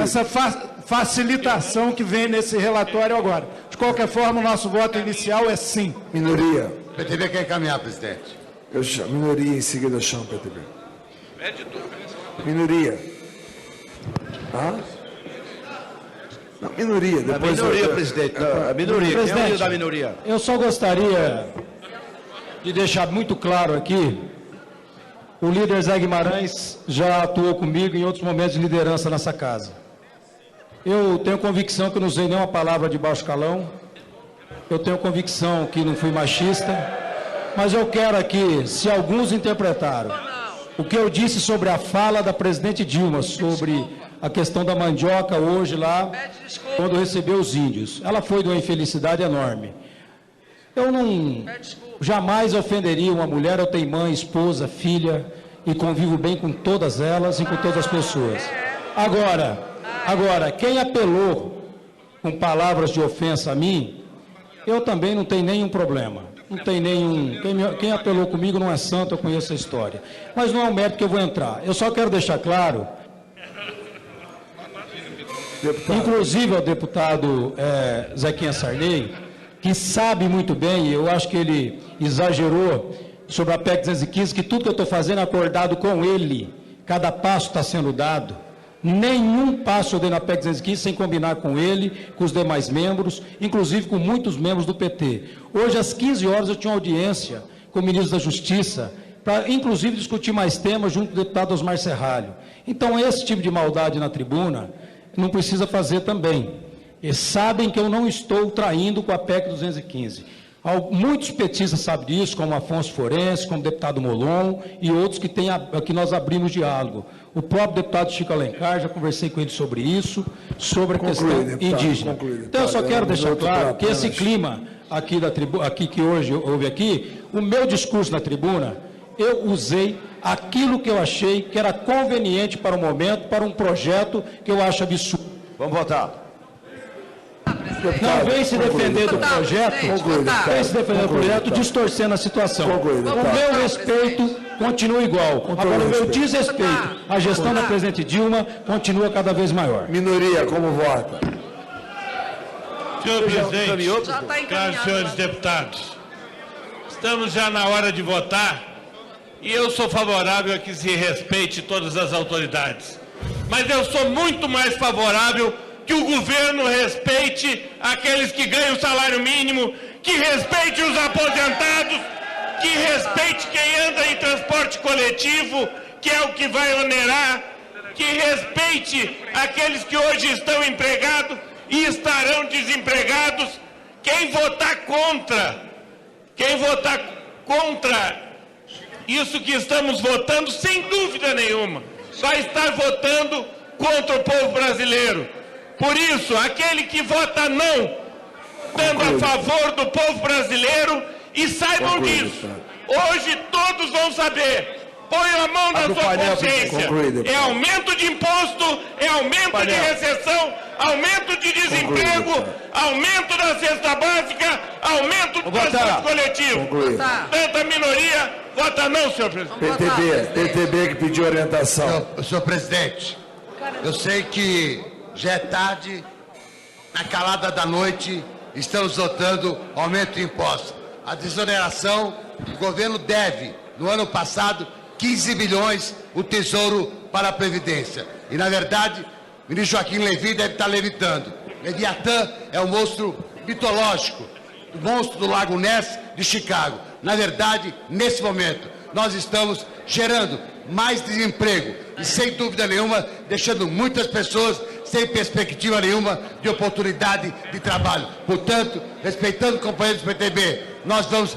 essa facilitação que vem nesse relatório agora. De qualquer forma, o nosso voto inicial é sim. Minoria. O PTB quer encaminhar, presidente. Eu chamo. Minoria, em seguida eu chamo o PTB. Minoria. Não, minoria. Depois a minoria, presidente. A minoria. Presidente, quem é o da minoria? Eu só gostaria de deixar muito claro aqui, o líder Zé Guimarães já atuou comigo em outros momentos de liderança nessa casa. Eu tenho convicção que não usei nenhuma palavra de baixo calão, eu tenho convicção que não fui machista, mas eu quero aqui, se alguns interpretaram o que eu disse sobre a fala da presidente Dilma, sobre a questão da mandioca hoje lá, quando recebeu os índios, ela foi de uma infelicidade enorme. Eu não jamais ofenderia uma mulher, eu tenho mãe, esposa, filha, e convivo bem com todas elas e com todas as pessoas. Agora, quem apelou com palavras de ofensa a mim, eu também não tenho nenhum problema. Não tem nenhum... Quem apelou comigo não é santo, eu conheço a história. Mas não é um mérito que eu vou entrar. Eu só quero deixar claro, inclusive ao deputado Zequinha Sarney, que sabe muito bem, eu acho que ele exagerou sobre a PEC 215, que tudo que eu estou fazendo é acordado com ele, cada passo está sendo dado. Nenhum passo eu dei na PEC 215 sem combinar com ele, com os demais membros, inclusive com muitos membros do PT. Hoje, às 15 horas, eu tinha uma audiência com o ministro da Justiça, para, inclusive, discutir mais temas junto do deputado Osmar Serralho. Então, esse tipo de maldade na tribuna não precisa fazer também. E sabem que eu não estou traindo com a PEC 215. Muitos petistas sabem disso, como Afonso Forense, como o deputado Molon e outros que nós abrimos diálogo. O próprio deputado Chico Alencar, já conversei com ele sobre isso, sobre a questão indígena. Então, eu só quero deixar claro que esse clima aqui que hoje houve aqui, o meu discurso na tribuna, eu usei aquilo que eu achei que era conveniente para o momento, para um projeto que eu acho absurdo. Vamos votar. Não vem se defender do projeto, vem se defender do projeto distorcendo a situação. O meu respeito continua igual. Agora, o meu desrespeito à gestão da presidente Dilma continua cada vez maior. Minoria, como vota? Senhor presidente, caros senhores deputados, estamos já na hora de votar e eu sou favorável a que se respeite todas as autoridades. Mas eu sou muito mais favorável que o governo respeite aqueles que ganham o salário mínimo, que respeite os aposentados, que respeite quem anda em transporte coletivo, que é o que vai onerar, que respeite aqueles que hoje estão empregados e estarão desempregados. Quem votar contra isso que estamos votando, sem dúvida nenhuma, vai estar votando contra o povo brasileiro. Por isso, aquele que vota não, estando a favor do povo brasileiro, e saibam disso, hoje todos vão saber. Põe a mão na sua consciência. É aumento de imposto, é aumento de recessão, aumento de desemprego, aumento da cesta básica, aumento do transporte coletivo. Tanta minoria, vota não, senhor presidente. PTB que pediu orientação. Senhor presidente, eu sei que já é tarde, na calada da noite, estamos votando aumento de impostos. A desoneração, o governo deve, no ano passado, 15 bilhões o Tesouro para a Previdência. E, na verdade, o ministro Joaquim Levy deve estar levitando. Leviatã é um monstro mitológico, o monstro do Lago Ness de Chicago. Na verdade, nesse momento, nós estamos gerando mais desemprego e, sem dúvida nenhuma, deixando muitas pessoas sem perspectiva nenhuma de oportunidade de trabalho. Portanto, respeitando companheiros do PTB, nós vamos